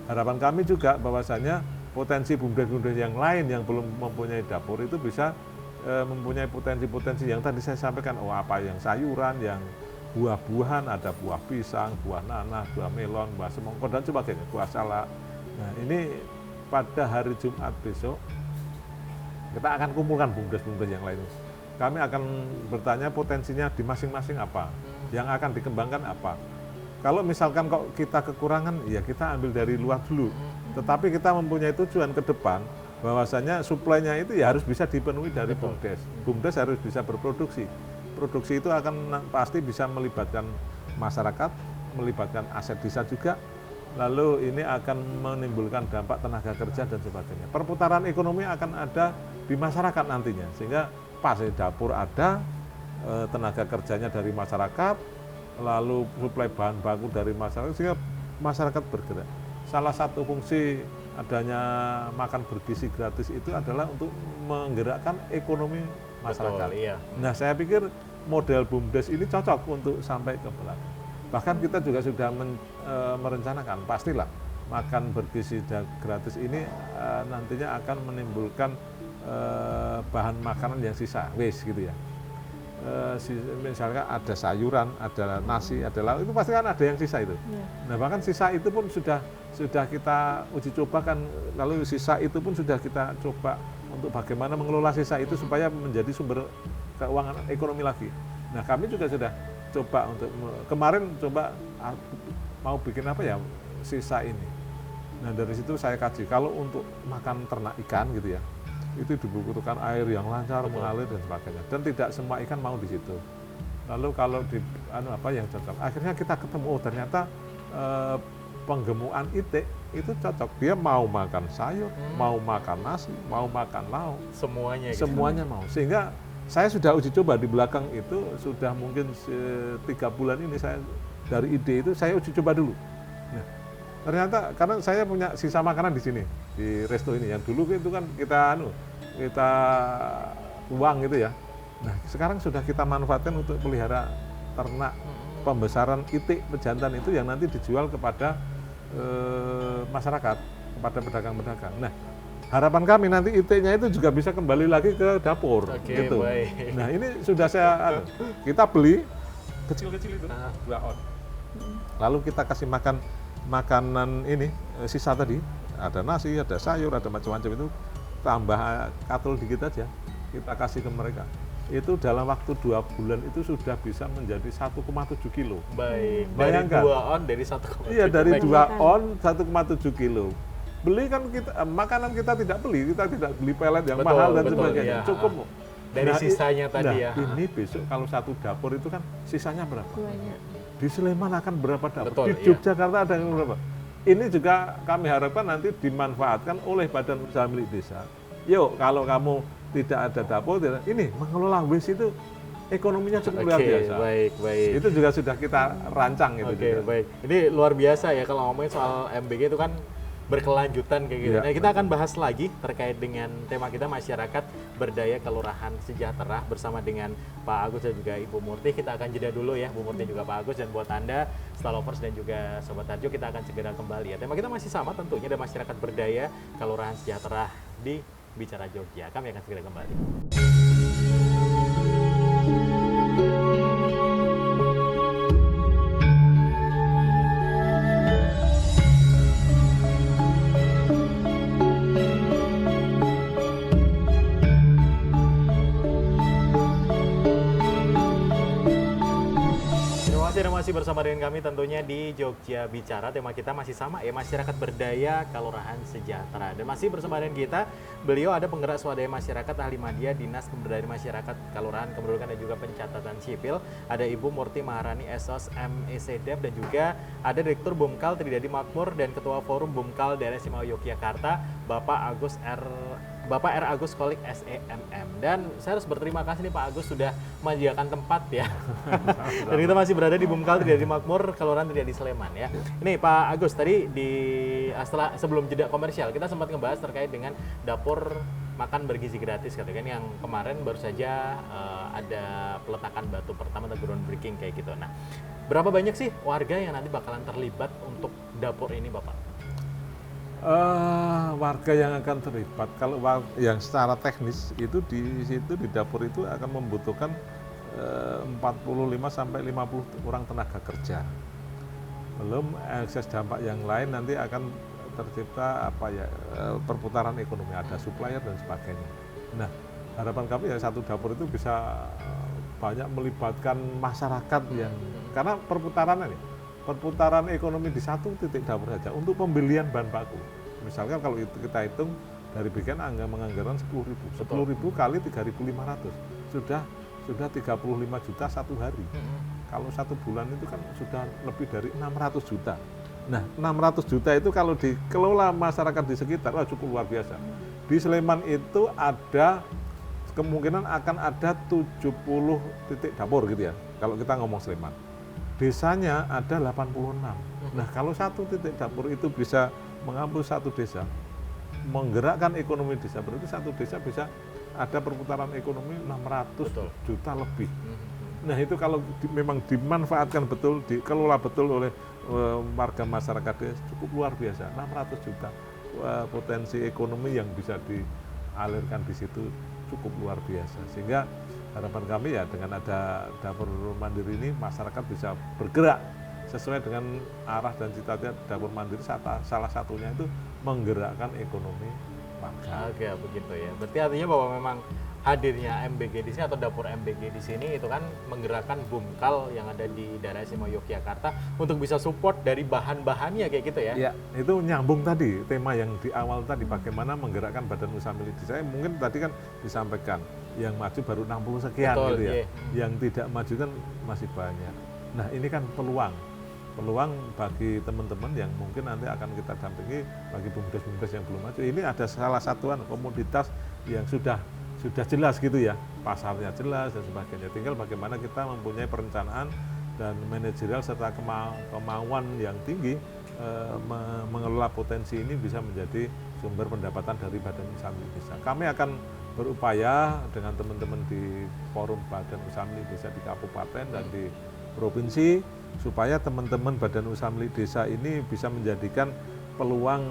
Speaker 2: harapan kami juga bahwasanya potensi BUMDes yang lain yang belum mempunyai dapur itu bisa mempunyai potensi-potensi yang tadi saya sampaikan. Apa yang sayuran, yang buah-buahan, ada buah pisang, buah nanas, buah melon, buah semongko dan sebagainya, buah salak. Nah ini pada hari Jumat besok kita akan kumpulkan BUMDes yang lain. Kami akan bertanya potensinya di masing-masing apa, yang akan dikembangkan apa. Kalau misalkan kok kita kekurangan, ya kita ambil dari luar dulu. Tetapi kita mempunyai tujuan ke depan bahwasanya suplainya itu ya harus bisa dipenuhi dari BUMDes. BUMDes harus bisa berproduksi. Produksi itu akan pasti bisa melibatkan masyarakat, melibatkan aset desa juga. Lalu ini akan menimbulkan dampak tenaga kerja dan sebagainya. Perputaran ekonomi akan ada di masyarakat nantinya, sehingga pas dapur ada, tenaga kerjanya dari masyarakat, lalu suplai bahan baku dari masyarakat, sehingga masyarakat bergerak. Salah satu fungsi adanya makan bergizi gratis itu adalah untuk menggerakkan ekonomi masyarakat.
Speaker 1: Betul, iya.
Speaker 2: Nah saya pikir model BUMDes ini cocok untuk sampai ke belakang. Bahkan kita juga sudah merencanakan, pastilah makan bergizi gratis ini nantinya akan menimbulkan bahan makanan yang sisa, waste gitu ya. misalkan ada sayuran, ada nasi, ada lauk, itu pasti kan ada yang sisa itu.
Speaker 3: Iya.
Speaker 2: Nah bahkan sisa itu pun sudah kita uji coba kan, lalu sisa itu pun sudah kita coba untuk bagaimana mengelola sisa itu supaya menjadi sumber keuangan ekonomi lagi. Nah kami juga sudah coba untuk kemarin coba mau bikin apa ya sisa ini. Nah dari situ saya kaji kalau untuk makan ternak ikan gitu ya, itu dibutuhkan air yang lancar mengalir dan sebagainya, dan tidak semua ikan mau di situ. Lalu kalau di apa yang cocok, akhirnya kita ketemu oh ternyata penggemukan itik itu cocok, dia mau makan sayur, mau makan nasi, mau makan lauk,
Speaker 1: Semuanya
Speaker 2: mau. Sehingga saya sudah uji coba di belakang itu sudah mungkin 3 bulan ini saya dari ide itu saya uji coba dulu. Nah, ternyata karena saya punya sisa makanan di sini di resto ini, yang dulu itu kan kita buang gitu ya. Nah sekarang sudah kita manfaatkan untuk pelihara ternak pembesaran itik pejantan itu yang nanti dijual kepada masyarakat, kepada pedagang-pedagang. Nah harapan kami nanti itiknya itu juga bisa kembali lagi ke dapur, gitu.
Speaker 1: Baik.
Speaker 2: Nah ini sudah kita beli kecil-kecil itu 2 on. Lalu kita kasih makanan ini sisa tadi, ada nasi, ada sayur, ada macam-macam itu, tambah katul dikit aja, kita kasih ke mereka. Itu dalam waktu 2 bulan itu sudah bisa menjadi 1,7 kilo.
Speaker 1: Baik.
Speaker 2: Bayangkan.
Speaker 1: Dari 2 on dari 1,7.
Speaker 2: Iya dari
Speaker 1: Baik.
Speaker 2: 2 on 1,7 kilo. Beli kan kita makanan kita tidak beli pelet yang mahal dan sebagainya.
Speaker 1: Ya.
Speaker 2: Cukup.
Speaker 1: Dari sisanya tadi ya.
Speaker 2: Ini besok kalau satu dapur itu kan sisanya berapa?
Speaker 3: Banyak.
Speaker 2: Di Sleman akan berapa dapur?
Speaker 1: Betul,
Speaker 2: Di Yogyakarta ada yang berapa? Ini juga kami harapkan nanti dimanfaatkan oleh badan usaha milik desa. Yuk, kalau kamu tidak ada dapur, ini mengelola waste itu ekonominya cukup luar biasa.
Speaker 1: Baik.
Speaker 2: Itu juga sudah kita rancang gitu.
Speaker 1: Oke, baik. Ini luar biasa ya kalau ngomongin soal MBG itu kan berkelanjutan kayak gitu.
Speaker 2: Iya,
Speaker 1: Nah, kita akan bahas lagi terkait dengan tema kita masyarakat berdaya kelurahan sejahtera bersama dengan Pak Agus dan juga Ibu Murti. Kita akan jeda dulu ya, Bu Murti juga Pak Agus, dan buat Anda Stalovers dan juga Sobat Harjo kita akan segera kembali ya. Tema kita masih sama tentunya, ada masyarakat berdaya kelurahan sejahtera di Bicara Jogja. Kami akan segera kembali. Masih bersama dengan kami tentunya di Jogja Bicara. Tema kita masih sama ya, masyarakat berdaya kelurahan sejahtera. Dan masih bersama dengan kita, beliau ada penggerak swadaya masyarakat, ahli media, Dinas Pemberdayaan Masyarakat Kelurahan Kependudukan dan juga Pencatatan Sipil. Ada Ibu Murti Maharani SOS MECDEP dan juga ada Direktur Bumkal Tridadi Makmur dan Ketua Forum Bumkal Daerah Istimewa Yogyakarta, Bapak R. Agus Kolik SEMM. Dan saya harus berterima kasih nih Pak Agus sudah menyediakan tempat ya. Dan kita masih berada di Bumkal Tridadi Makmur, Kelurahan Tridadi Sleman ya. Ini Pak Agus, tadi sebelum jeda komersial kita sempat ngebahas terkait dengan dapur makan bergizi gratis kan yang kemarin baru saja ada peletakan batu pertama atau groundbreaking kayak gitu. Nah, berapa banyak sih warga yang nanti bakalan terlibat untuk dapur ini Bapak?
Speaker 2: Warga yang akan terlibat kalau yang secara teknis itu di situ di dapur itu akan membutuhkan 45 sampai 50 orang tenaga kerja. Belum akses dampak yang lain, nanti akan tercipta perputaran ekonomi, ada supplier dan sebagainya. Nah, harapan kami ya satu dapur itu bisa banyak melibatkan masyarakat yang karena perputaran ekonomi di satu titik dapur saja untuk pembelian bahan baku. Misalkan kalau itu kita hitung dari bikin menganggaran 10.000 kali 3.500 sudah 35 juta satu hari. Kalau satu bulan itu kan sudah lebih dari 600 juta. Nah 600 juta itu kalau dikelola masyarakat di sekitar cukup luar biasa. Di Sleman itu ada kemungkinan akan ada 70 titik dapur gitu ya kalau kita ngomong Sleman. Desanya ada 86. Nah kalau satu titik dapur itu bisa mengambil satu desa, menggerakkan ekonomi desa, berarti satu desa bisa ada perputaran ekonomi 600 juta lebih. Nah itu kalau memang dimanfaatkan betul, dikelola betul oleh warga masyarakat desa, cukup luar biasa. 600 juta potensi ekonomi yang bisa dialirkan di situ cukup luar biasa. Sehingga harapan kami ya dengan ada dapur mandiri ini masyarakat bisa bergerak sesuai dengan arah dan cita-cita dapur mandiri. Salah satunya itu menggerakkan ekonomi warga.
Speaker 1: Oke, begitu ya. Berarti artinya bahwa memang hadirnya MBG di sini atau dapur MBG di sini itu kan menggerakkan Bumkal yang ada di daerah istimewa Yogyakarta untuk bisa support dari bahan-bahannya kayak gitu ya.
Speaker 2: Ya, itu nyambung tadi tema yang di awal tadi bagaimana menggerakkan badan usaha milik desa. Mungkin tadi kan disampaikan yang maju baru 60 sekian
Speaker 1: Betul,
Speaker 2: gitu ya.
Speaker 1: iya.
Speaker 2: Yang tidak maju kan masih banyak. Nah, ini kan peluang bagi teman-teman yang mungkin nanti akan kita dampingi, bagi bumdes-bumdes yang belum maju. Ini ada salah satuan komoditas yang sudah jelas gitu ya, pasarnya jelas dan sebagainya. Tinggal bagaimana kita mempunyai perencanaan dan manajerial serta kemauan yang tinggi mengelola potensi ini bisa menjadi sumber pendapatan dari badan usaha milik desa. Kami akan berupaya dengan teman-teman di forum badan usaha milik desa di kabupaten dan di provinsi supaya teman-teman badan usaha milik desa ini bisa menjadikan peluang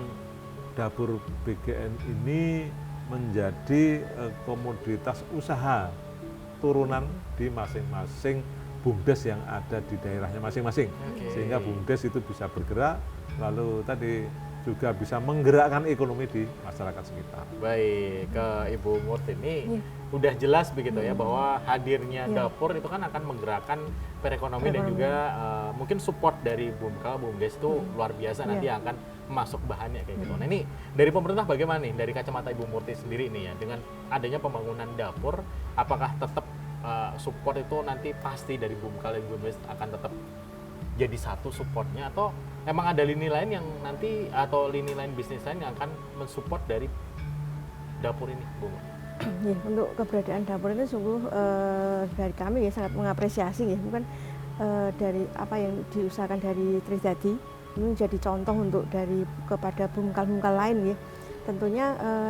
Speaker 2: dapur BGN ini menjadi komoditas usaha turunan di masing-masing bumdes yang ada di daerahnya masing-masing. Sehingga bumdes itu bisa bergerak, lalu tadi juga bisa menggerakkan ekonomi di masyarakat sekitar.
Speaker 1: Baik, ke Ibu Murti ini udah jelas begitu ya bahwa hadirnya dapur itu kan akan menggerakkan perekonomian dan juga mungkin support dari Bumkal, Bumdes itu luar biasa nanti akan masuk bahannya kayak gitu. Nah ini dari pemerintah bagaimana nih dari kacamata Ibu Murti sendiri nih ya dengan adanya pembangunan dapur, apakah tetap support itu nanti pasti dari Bumkal dan Bumdes akan tetap jadi satu supportnya atau emang ada lini lain yang nanti atau lini lain bisnis lain yang akan mensupport dari dapur ini, Bu?
Speaker 3: Ya, untuk keberadaan dapur itu sungguh dari kami ya sangat mengapresiasi ya, mungkin dari apa yang diusahakan dari Trisdadi ini menjadi contoh untuk kepada bumkal-bumkal lain ya. Tentunya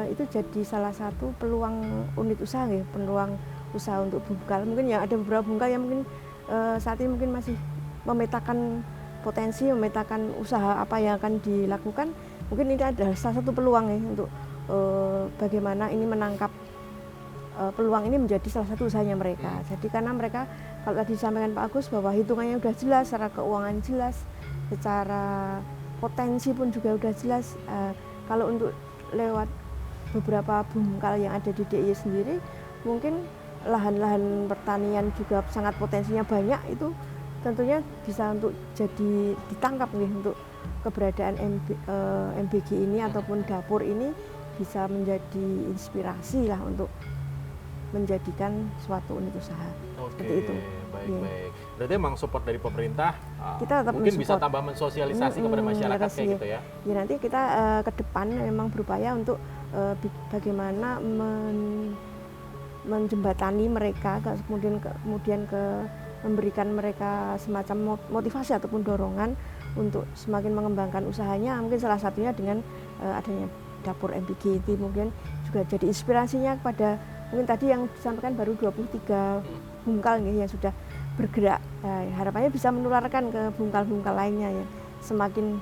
Speaker 3: itu jadi salah satu peluang unit usaha ya, peluang usaha untuk bumkal. Mungkin ya ada beberapa bumkal yang mungkin saat ini mungkin masih memetakan potensi, memetakan usaha apa yang akan dilakukan. Mungkin ini adalah salah satu peluang ya untuk bagaimana ini menangkap peluang ini menjadi salah satu usahanya mereka. Jadi karena mereka kalau tadi disampaikan Pak Agus bahwa hitungannya sudah jelas, secara keuangan jelas, secara potensi pun juga sudah jelas. Kalau untuk lewat beberapa bumkal yang ada di DIY sendiri, mungkin lahan-lahan pertanian juga sangat potensinya banyak, itu tentunya bisa untuk jadi ditangkap nih untuk keberadaan MBG ini ataupun dapur ini bisa menjadi inspirasi lah untuk menjadikan suatu unit usaha. Seperti itu.
Speaker 1: Baik. Berarti emang support dari pemerintah
Speaker 3: kita tetap
Speaker 1: mungkin bisa tambah mensosialisasi kepada masyarakat kayak gitu ya.
Speaker 3: Ya nanti kita ke depan memang berupaya untuk bagaimana menjembatani mereka kemudian memberikan mereka semacam motivasi ataupun dorongan untuk semakin mengembangkan usahanya. Mungkin salah satunya dengan adanya dapur MBG itu mungkin juga jadi inspirasinya kepada mungkin tadi yang disampaikan baru 23 bumkal nih yang sudah bergerak. Nah, harapannya bisa menularkan ke bumkal-bumkal lainnya ya. Semakin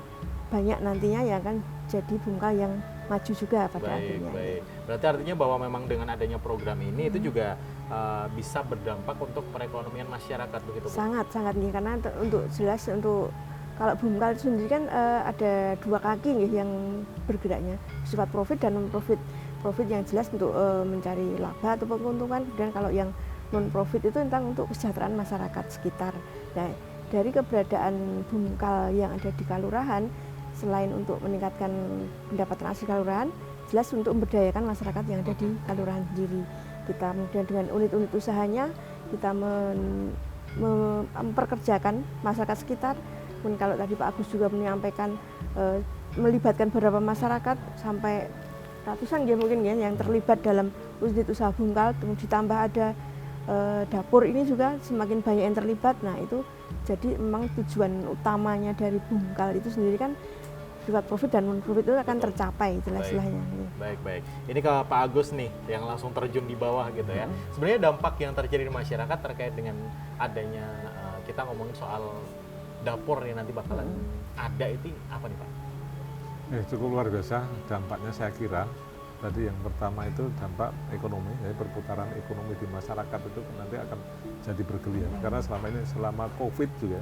Speaker 3: banyak nantinya yang akan jadi bumkal yang maju juga pada akhirnya.
Speaker 1: Baik. Berarti artinya bahwa memang dengan adanya program ini itu juga bisa berdampak untuk perekonomian masyarakat begitu, Bu?
Speaker 3: Sangat nih karena untuk jelas untuk kalau bumkal sendiri kan ada dua kaki nih yang bergeraknya, sifat profit dan non profit. Profit yang jelas untuk mencari laba atau keuntungan, dan kalau yang non profit itu tentang untuk kesejahteraan masyarakat sekitar. Nah, dari keberadaan bumkal yang ada di kelurahan, selain untuk meningkatkan pendapatan asli kelurahan, jelas untuk memberdayakan masyarakat yang ada di kelurahan sendiri. Kita kemudian dengan unit-unit usahanya kita memperkerjakan masyarakat sekitar. Mungkin kalau tadi Pak Agus juga menyampaikan melibatkan beberapa masyarakat sampai ratusan ya mungkin ya yang terlibat dalam unit usaha bumkal, kemudian ditambah ada dapur ini juga semakin banyak yang terlibat. Nah itu jadi memang tujuan utamanya dari bumkal itu sendiri kan sifat profit dan non profit itu akan tercapai jelas-jelasnya.
Speaker 1: Baik. Ini ke Pak Agus nih yang langsung terjun di bawah gitu ya. Sebenarnya dampak yang terjadi di masyarakat terkait dengan adanya kita ngomongin soal dapur yang nanti bakalan ada itu apa nih Pak?
Speaker 2: Cukup luar biasa dampaknya saya kira. Tadi yang pertama itu dampak ekonomi, ya, perputaran ekonomi di masyarakat itu nanti akan jadi bergeliat. Karena selama COVID juga,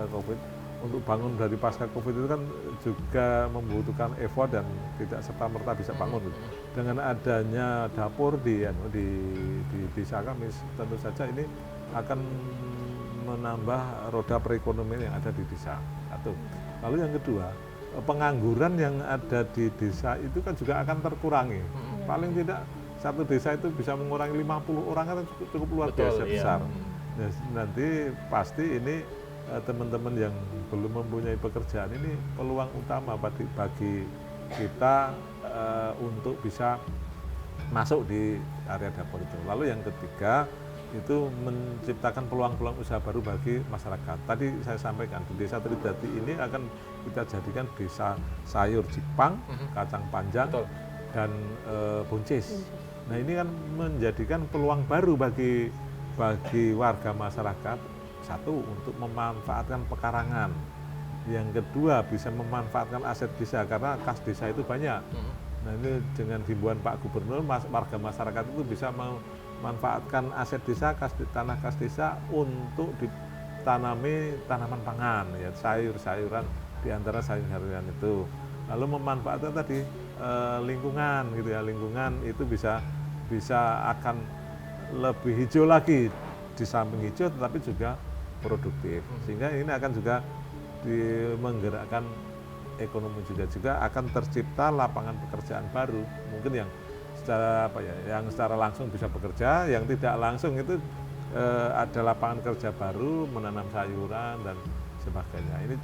Speaker 2: COVID untuk bangun dari pasca COVID itu kan juga membutuhkan effort dan tidak serta-merta bisa bangun. Dengan adanya dapur di desa kami, tentu saja ini akan menambah roda perekonomian yang ada di desa. Satu. Lalu yang kedua, pengangguran yang ada di desa itu kan juga akan terkurangi. Paling tidak satu desa itu bisa mengurangi 50 orang kan cukup luar biasa besar. Nah, nanti pasti ini teman-teman yang belum mempunyai pekerjaan ini peluang utama bagi kita untuk bisa masuk di area dapur itu. Lalu yang ketiga itu menciptakan peluang-peluang usaha baru bagi masyarakat. Tadi saya sampaikan di Desa Tridati ini akan kita jadikan desa sayur Jipang, kacang panjang, dan buncis. Nah ini kan menjadikan peluang baru bagi warga masyarakat. Satu, untuk memanfaatkan pekarangan. Yang kedua, bisa memanfaatkan aset desa karena kas desa itu banyak. Nah ini dengan himbauan Pak Gubernur, warga masyarakat itu bisa memanfaatkan aset desa, tanah kas desa untuk ditanami tanaman pangan, ya, sayur-sayuran, di antara sayur-sayuran itu. Lalu memanfaatkan tadi lingkungan gitu ya, lingkungan itu bisa akan lebih hijau lagi, di samping hijau tetapi juga produktif. Sehingga ini akan juga menggerakkan ekonomi juga akan tercipta lapangan pekerjaan baru. Mungkin yang secara langsung bisa bekerja, yang tidak langsung itu ada lapangan kerja baru, menanam sayuran dan sebagainya. Ini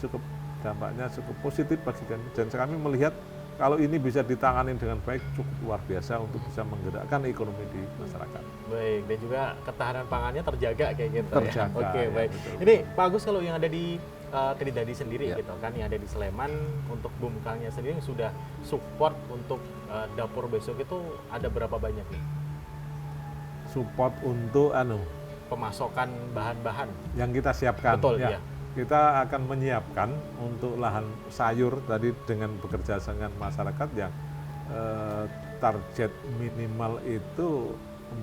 Speaker 2: dampaknya cukup positif bagi kami, dan kami melihat kalau ini bisa ditangani dengan baik cukup luar biasa untuk bisa menggerakkan ekonomi di masyarakat.
Speaker 1: Baik, dan juga ketahanan pangannya terjaga kayak gitu.
Speaker 2: Terjaga.
Speaker 1: Ya. Oke, baik.
Speaker 2: Betul.
Speaker 1: Ini Pak Agus, kalau yang ada di Tridadi sendiri gitu kan, yang ada di Sleman untuk Bumkangnya sendiri yang sudah support untuk dapur besok itu ada berapa banyak nih?
Speaker 2: Support untuk
Speaker 1: pemasokan bahan-bahan
Speaker 2: yang kita siapkan.
Speaker 1: Betul,
Speaker 2: ya.
Speaker 1: Iya.
Speaker 2: Kita akan menyiapkan untuk lahan sayur tadi dengan bekerja dengan masyarakat yang target minimal itu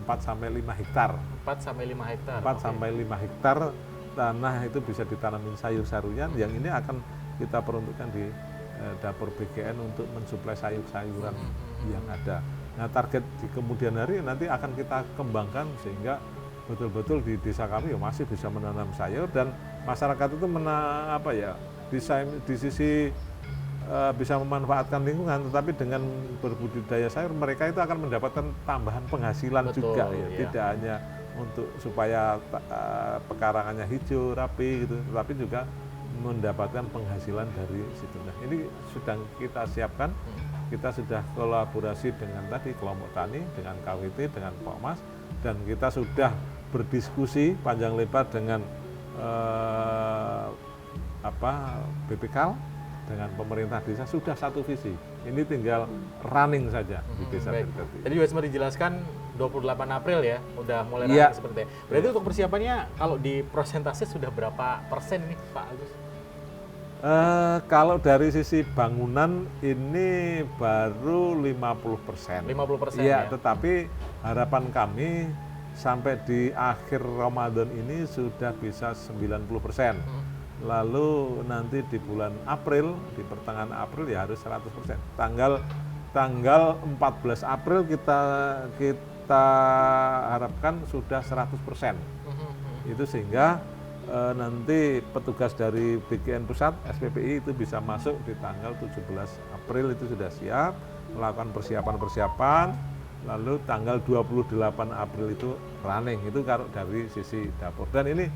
Speaker 2: 4-5 hektar.
Speaker 1: 4-5 hektar.
Speaker 2: 4-5 hektar tanah itu bisa ditanamin sayur-sayuran, yang ini akan kita peruntukkan di dapur BGN untuk mensuplai sayur-sayuran yang ada. Nah, target di kemudian hari nanti akan kita kembangkan sehingga betul-betul di desa kami ya masih bisa menanam sayur, dan masyarakat itu di sisi bisa memanfaatkan lingkungan, tetapi dengan berbudidaya sayur mereka itu akan mendapatkan tambahan penghasilan. Betul, juga ya, iya. Tidak hanya untuk supaya pekarangannya hijau rapi gitu, tetapi juga mendapatkan penghasilan dari situ. Nah, ini sedang kita siapkan. Kita sudah kolaborasi dengan tadi kelompok tani, dengan KWT, dengan Pokmas, dan kita sudah berdiskusi panjang lebar dengan BPK, dengan pemerintah desa, sudah satu visi. Ini tinggal running saja di desa Tridati.
Speaker 1: Tadi juga sempat dijelaskan 28 April ya, udah mulai running seperti itu. Berarti untuk persiapannya kalau di persentase sudah berapa persen nih Pak Agus?
Speaker 2: Kalau dari sisi bangunan ini baru 50%.
Speaker 1: 50%
Speaker 2: ya. Tetapi harapan kami sampai di akhir Ramadan ini sudah bisa 90%. Lalu nanti di bulan April, di pertengahan April ya harus 100%. Tanggal 14 April kita harapkan sudah 100%. Itu sehingga nanti petugas dari BGN Pusat, SPPI itu bisa masuk di tanggal 17 April itu sudah siap, melakukan persiapan-persiapan, lalu tanggal 28 April itu running, itu kalau dari sisi dapur. Dan ini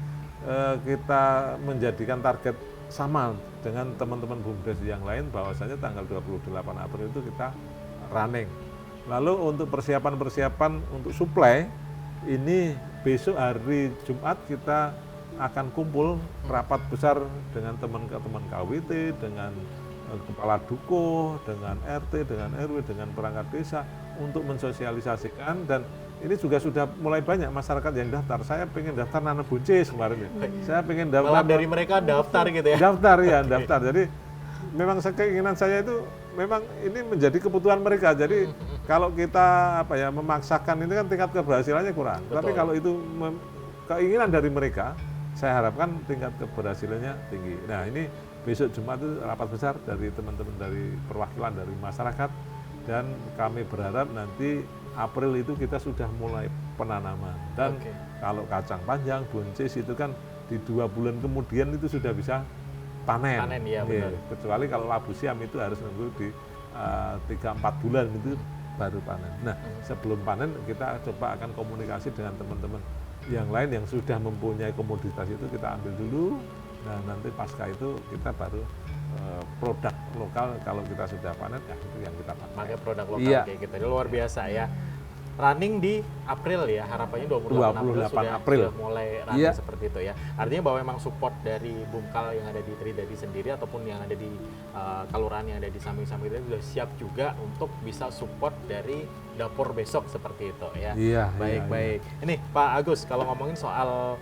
Speaker 2: kita menjadikan target sama dengan teman-teman BUMDes yang lain, bahwasanya tanggal 28 April itu kita running. Lalu untuk persiapan-persiapan untuk suplai, ini besok hari Jumat kita akan kumpul rapat besar dengan teman-teman KWT, dengan kepala dukuh, dengan RT, dengan RW, dengan perangkat desa untuk mensosialisasikan. Dan ini juga sudah mulai banyak masyarakat yang daftar. Saya pengen daftar nanam buncis kemarin ya. Saya pengen daftar.
Speaker 1: Malah dari mereka daftar gitu ya?
Speaker 2: Daftar ya, daftar. Jadi memang keinginan saya itu memang ini menjadi kebutuhan mereka. Jadi kalau kita memaksakan ini kan tingkat keberhasilannya kurang.
Speaker 1: Betul.
Speaker 2: Tapi kalau itu keinginan dari mereka, saya harapkan tingkat keberhasilannya tinggi. Nah ini besok Jumat itu rapat besar dari teman-teman dari perwakilan dari masyarakat, dan kami berharap nanti April itu kita sudah mulai penanaman. Dan kalau kacang panjang, buncis itu kan di 2 bulan kemudian itu sudah bisa panen.
Speaker 1: Panen, ya benar.
Speaker 2: Kecuali kalau labu siam itu harus nunggu di 3-4 bulan itu baru panen. Nah sebelum panen kita coba akan komunikasi dengan teman-teman yang lain yang sudah mempunyai komoditas itu kita ambil dulu. Nah nanti pasca itu kita baru produk lokal, kalau kita sudah panen ya itu yang kita pakai.
Speaker 1: Pakai produk lokal kayak gitu. Luar biasa ya. Running di April ya, harapannya 28 April sudah mulai running seperti itu ya. Artinya bahwa memang support dari Bumkal yang ada di Tridadi sendiri ataupun yang ada di kelurahan yang ada di samping-samping itu sudah siap juga untuk bisa support dari dapur besok seperti itu ya. Baik. Ini Pak Agus, kalau ngomongin soal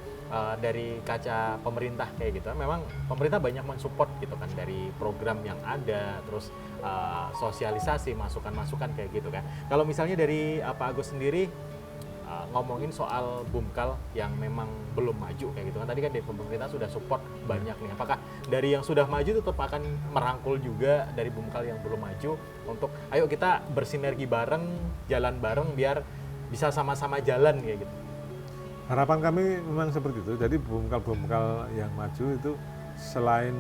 Speaker 1: dari kaca pemerintah kayak gitu, memang pemerintah banyak mensupport gitu kan dari program yang ada, terus sosialisasi, masukan-masukan kayak gitu kan. Kalau misalnya dari Pak Agus sendiri ngomongin soal Bumkal yang memang belum maju kayak gitu kan, tadi kan dari pemerintah sudah support banyak nih. Apakah dari yang sudah maju tetap akan merangkul juga dari Bumkal yang belum maju untuk ayo kita bersinergi bareng, jalan bareng biar bisa sama-sama jalan kayak gitu?
Speaker 2: Harapan kami memang seperti itu. Jadi Bumkal yang maju itu selain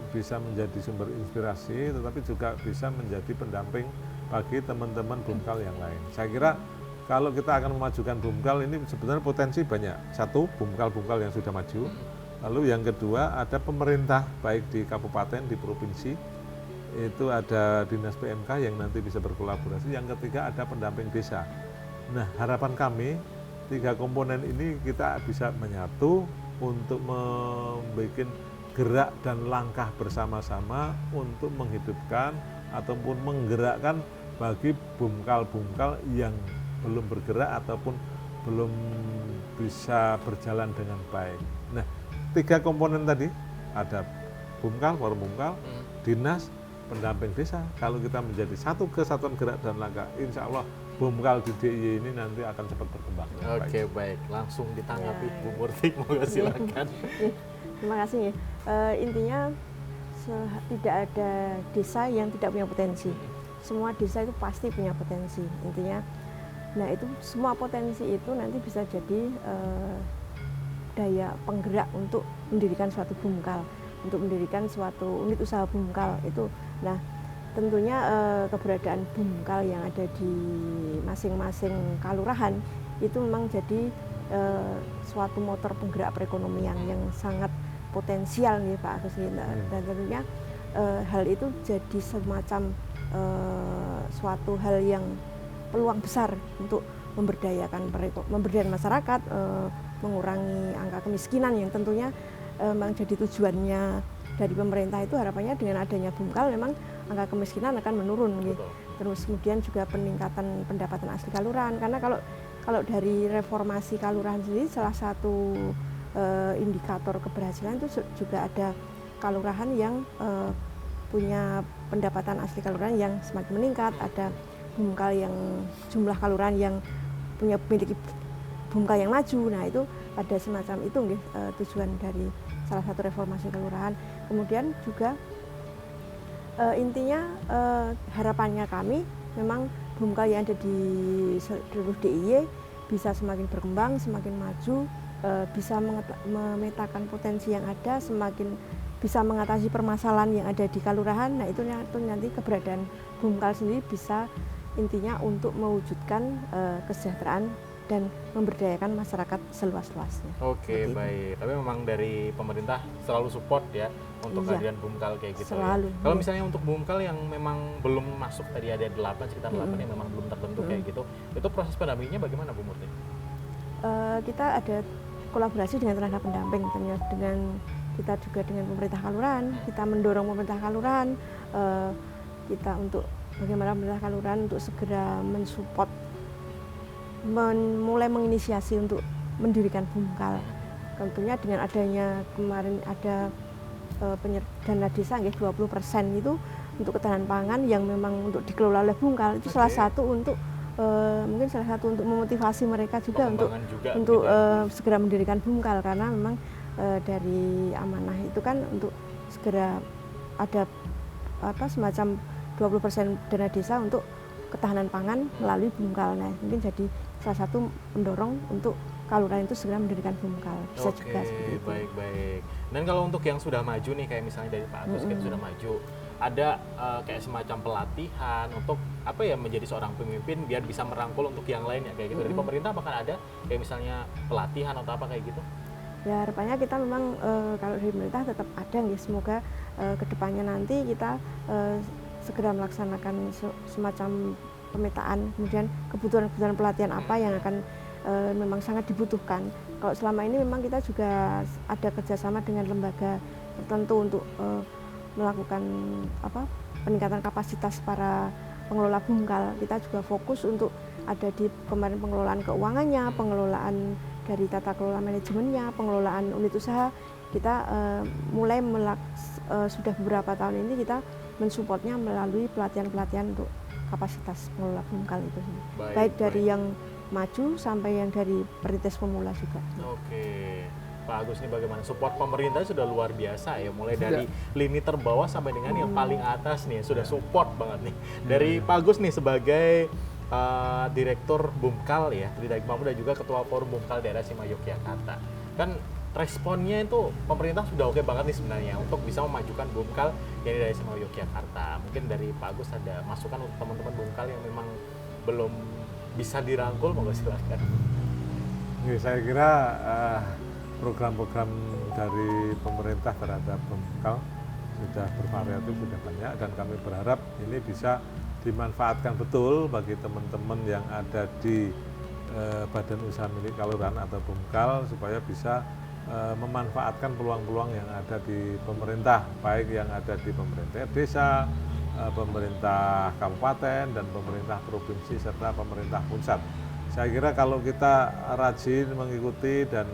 Speaker 2: bisa menjadi sumber inspirasi, tetapi juga bisa menjadi pendamping bagi teman-teman Bumkal yang lain. Saya kira kalau kita akan memajukan Bumkal ini sebenarnya potensi banyak. Satu, Bumkal yang sudah maju. Lalu yang kedua, ada pemerintah baik di kabupaten, di provinsi, itu ada dinas PMK yang nanti bisa berkolaborasi. Yang ketiga, ada pendamping desa. Nah, harapan kami 3 komponen ini kita bisa menyatu untuk membuat gerak dan langkah bersama-sama untuk menghidupkan ataupun menggerakkan bagi Bumkal yang belum bergerak ataupun belum bisa berjalan dengan baik. Nah, 3 komponen tadi ada Bumkal, forum Bumkal, dinas, pendamping desa. Kalau kita menjadi satu kesatuan gerak dan langkah, insya Allah Bumkal di DIY ini nanti akan cepat berkembang.
Speaker 1: Oke, baik. Langsung ditanggapi Bu Murti, monggo silakan.
Speaker 3: Terima kasih ya. Intinya tidak ada desa yang tidak punya potensi. Semua desa itu pasti punya potensi. Intinya, nah itu semua potensi itu nanti bisa jadi daya penggerak untuk mendirikan suatu Bumkal, untuk mendirikan suatu unit usaha Bumkal itu. Nah, tentunya keberadaan Bumkal yang ada di masing-masing kalurahan itu memang jadi suatu motor penggerak perekonomian yang sangat potensial nih Pak Agus. Dan tentunya hal itu jadi semacam suatu hal yang peluang besar untuk memberdayakan masyarakat, mengurangi angka kemiskinan yang tentunya memang jadi tujuannya dari pemerintah. Itu harapannya dengan adanya Bumkal memang angka kemiskinan akan menurun gitu. Terus kemudian juga peningkatan pendapatan asli kalurahan, karena kalau dari reformasi kalurahan sendiri salah satu indikator keberhasilan itu juga ada kalurahan yang punya pendapatan asli kalurahan yang semakin meningkat, ada Bumkal yang jumlah kalurahan yang memiliki Bumkal yang maju. Nah itu ada semacam itu tujuan dari salah satu reformasi kelurahan. Kemudian juga intinya harapannya kami memang Bumkal yang ada di seluruh DIY bisa semakin berkembang, semakin maju, bisa memetakan potensi yang ada, semakin bisa mengatasi permasalahan yang ada di kalurahan. Nah itu nanti keberadaan Bumkal sendiri bisa intinya untuk mewujudkan kesejahteraan dan memberdayakan masyarakat seluas-luasnya.
Speaker 1: Oke, baik. Tapi memang dari pemerintah selalu support ya untuk kehadiran Bumkal kayak gitu.
Speaker 3: Selalu.
Speaker 1: Ya. Kalau misalnya untuk Bumkal yang memang belum masuk, tadi ada 8, sekitar 8 yang memang belum terbentuk kayak gitu, itu proses pendampingnya bagaimana Bu Murti?
Speaker 3: Kita ada kolaborasi dengan tenaga pendamping, dengan kita juga dengan pemerintah kalurahan. Kita mendorong pemerintah kalurahan, kita untuk bagaimana pemerintah kalurahan untuk segera mensupport, mulai menginisiasi untuk mendirikan Bumkal. Tentunya dengan adanya kemarin ada dana desa 20% itu untuk ketahanan pangan yang memang untuk dikelola oleh Bumkal itu salah satu untuk mungkin salah satu untuk memotivasi mereka juga untuk
Speaker 1: gitu ya.
Speaker 3: segera mendirikan Bumkal, karena memang dari amanah itu kan untuk segera ada semacam 20% dana desa untuk ketahanan pangan melalui Bumkal. Nah, mungkin jadi salah satu pendorong untuk Kalurahan itu segera mendirikan Bumkal. Bisa juga seperti itu.
Speaker 1: Baik. Dan kalau untuk yang sudah maju nih, kayak misalnya dari Pak Agus kita sudah maju, ada kayak semacam pelatihan untuk apa ya, menjadi seorang pemimpin biar bisa merangkul untuk yang lainnya kayak gitu. Dari pemerintah bahkan ada kayak misalnya pelatihan atau apa kayak gitu?
Speaker 3: Ya, harapannya kita memang kalau dari pemerintah tetap ada nih, semoga kedepannya nanti kita segera melaksanakan semacam pemetaan, kemudian kebutuhan pelatihan apa yang akan memang sangat dibutuhkan. Kalau selama ini memang kita juga ada kerjasama dengan lembaga tertentu untuk melakukan peningkatan kapasitas para pengelola Bumkal. Kita juga fokus untuk ada di kemarin pengelolaan keuangannya, pengelolaan dari tata kelola manajemennya, pengelolaan unit usaha. Kita mulai sudah beberapa tahun ini kita mensupportnya melalui pelatihan-pelatihan untuk kapasitas pengelola Bumkal itu. Baik dari yang maju sampai yang dari perintis pemula juga.
Speaker 1: Oke. Pak Agus nih bagaimana? Support pemerintah sudah luar biasa ya, mulai dari lini terbawah sampai dengan yang paling atas nih, sudah support banget nih. Dari Pak Agus nih sebagai Direktur Bumkal ya, Tridharma Mampu dan juga Ketua Forum Bumkal Daerah Istimewa Yogyakarta. Kan responnya itu pemerintah sudah oke banget nih sebenarnya untuk bisa memajukan Bumkal yang di Daerah Istimewa Yogyakarta. Mungkin dari Pak Agus ada masukan untuk teman-teman Bumkal yang memang belum bisa dirangkul, monggo silakan.
Speaker 2: Ya, saya kira program-program dari pemerintah terhadap Bumkal sudah bervariatif, sudah banyak, dan kami berharap ini bisa dimanfaatkan betul bagi teman-teman yang ada di badan usaha milik Kalurahan atau Bumkal supaya bisa memanfaatkan peluang-peluang yang ada di pemerintah, baik yang ada di pemerintah desa, pemerintah kabupaten, dan pemerintah provinsi serta pemerintah pusat. Saya kira kalau kita rajin mengikuti dan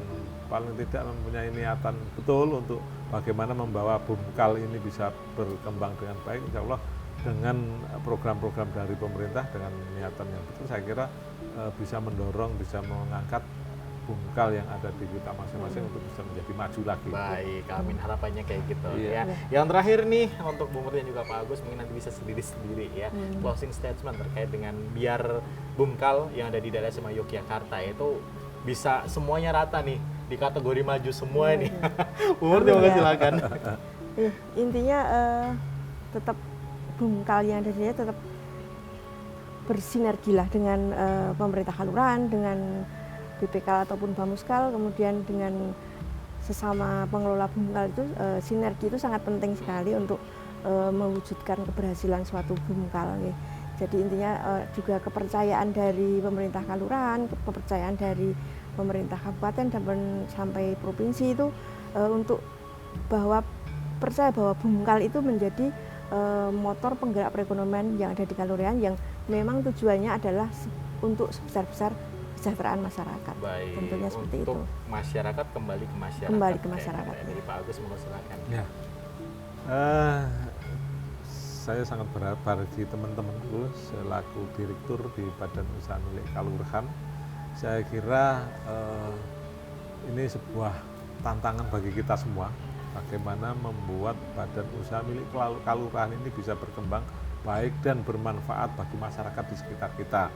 Speaker 2: paling tidak mempunyai niatan betul untuk bagaimana membawa Bumkal ini bisa berkembang dengan baik, insya Allah dengan program-program dari pemerintah dengan niatan yang betul, saya kira bisa mendorong, bisa mengangkat Bumkal yang ada di kita masing-masing untuk bisa menjadi maju lagi.
Speaker 1: Baik, amin, harapannya kayak gitu
Speaker 2: Iya.
Speaker 1: ya. Yang terakhir nih untuk Bu Murti dan juga Pak Agus, mungkin nanti bisa sendiri-sendiri ya closing statement terkait dengan biar Bumkal yang ada di daerah Istimewa Yogyakarta itu bisa semuanya rata nih di kategori maju semua nih. Bu Murti monggo silakan.
Speaker 3: Intinya tetap Bumkal yang ada di sini tetap bersinergi lah dengan pemerintah Kalurahan, dengan BPK ataupun Bamuskal, kemudian dengan sesama pengelola Bumkal itu sinergi itu sangat penting sekali untuk mewujudkan keberhasilan suatu Bumkal. Ya. Jadi intinya juga kepercayaan dari pemerintah Kalurahan, kepercayaan dari pemerintah kabupaten dan sampai provinsi itu untuk percaya bahwa Bumkal itu menjadi motor penggerak perekonomian yang ada di Kalurahan yang memang tujuannya adalah untuk sebesar-besar kesejahteraan masyarakat.
Speaker 1: Baik,
Speaker 3: tentunya seperti
Speaker 1: untuk
Speaker 3: itu.
Speaker 1: masyarakat kembali ke masyarakat.
Speaker 3: Kembali ke masyarakat.
Speaker 1: Dari Pak Agus monggo silakan.
Speaker 2: Ya. Saya sangat berharap bagi teman-temanku selaku direktur di Badan Usaha Milik Kalurahan. Saya kira ini sebuah tantangan bagi kita semua, bagaimana membuat Badan Usaha Milik Kalurahan ini bisa berkembang baik dan bermanfaat bagi masyarakat di sekitar kita.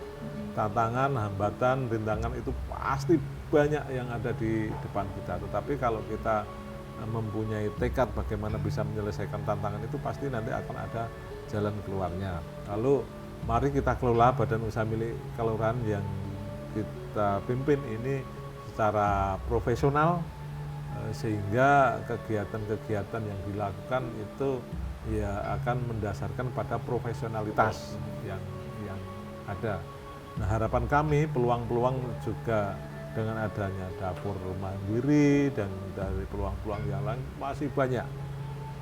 Speaker 2: Tantangan, hambatan, rintangan itu pasti banyak yang ada di depan kita. Tetapi kalau kita mempunyai tekad bagaimana bisa menyelesaikan tantangan itu, pasti nanti akan ada jalan keluarnya. Lalu mari kita kelola Badan Usaha Milik Kalurahan yang kita pimpin ini secara profesional, sehingga kegiatan-kegiatan yang dilakukan itu ya akan mendasarkan pada profesionalitas yang ada. Nah, harapan kami peluang-peluang juga dengan adanya dapur mandiri dan dari peluang-peluang yang lain masih banyak.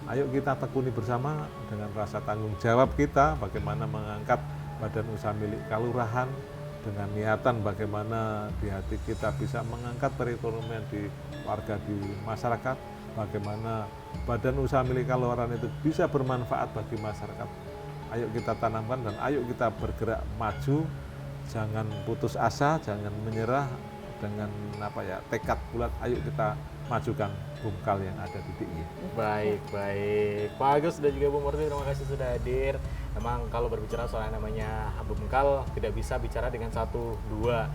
Speaker 2: Ayo kita tekuni bersama dengan rasa tanggung jawab kita bagaimana mengangkat Badan Usaha Milik Kalurahan dengan niatan bagaimana di hati kita bisa mengangkat perekonomian di warga, di masyarakat, bagaimana badan usaha milik Kaloran itu bisa bermanfaat bagi masyarakat. Ayo kita tanamkan dan ayo kita bergerak maju, jangan putus asa, jangan menyerah, dengan tekad bulat, ayo kita majukan Bumkal yang ada di DIY.
Speaker 1: Baik, Pak Agus dan juga Bu Murti, terima kasih sudah hadir. Memang kalau berbicara soal yang namanya Bumkal tidak bisa bicara dengan satu dua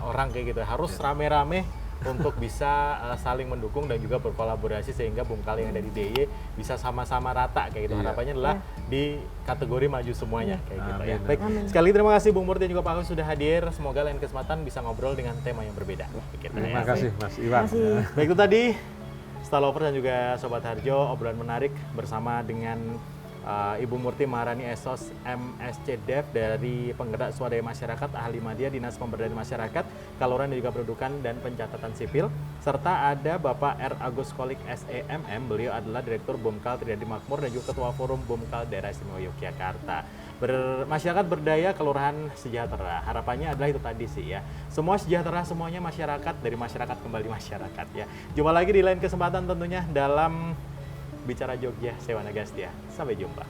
Speaker 1: orang kayak gitu, harus rame-rame untuk bisa saling mendukung dan juga berkolaborasi sehingga Bumkal yang ada di DIY bisa sama-sama rata kayak gitu.
Speaker 2: Iya.
Speaker 1: Harapannya adalah di kategori maju semuanya kayak gitu ya.
Speaker 2: Amin.
Speaker 1: Baik,
Speaker 3: Amin.
Speaker 1: sekali lagi terima kasih Bung Murti dan juga Pak Agus sudah hadir. Semoga lain kesempatan bisa ngobrol dengan tema yang berbeda. Begitu
Speaker 2: Terima
Speaker 1: ya.
Speaker 2: kasih Mas Iwan.
Speaker 3: Terima kasih.
Speaker 1: Baik, itu tadi Stalovers dan juga Sobat Harjo, obrolan menarik bersama dengan Ibu Murti Maharani Esos MSc Dev dari Penggerak Swadaya Masyarakat, Ahli Madya, Dinas Pemberdayaan Masyarakat, Kaloran dan juga Pendudukan dan Pencatatan Sipil, serta ada Bapak R. Agus Kolik SEMM, beliau adalah Direktur Bumkal Tridadi Makmur dan juga Ketua Forum Bumkal Daerah Istimewa Yogyakarta. Masyarakat berdaya, kelurahan sejahtera. Harapannya adalah itu tadi sih ya. Semua sejahtera, semuanya masyarakat, dari masyarakat kembali masyarakat ya. Jumpa lagi di lain kesempatan tentunya dalam Bicara Jogja, Sewana Gastia. Sampai jumpa.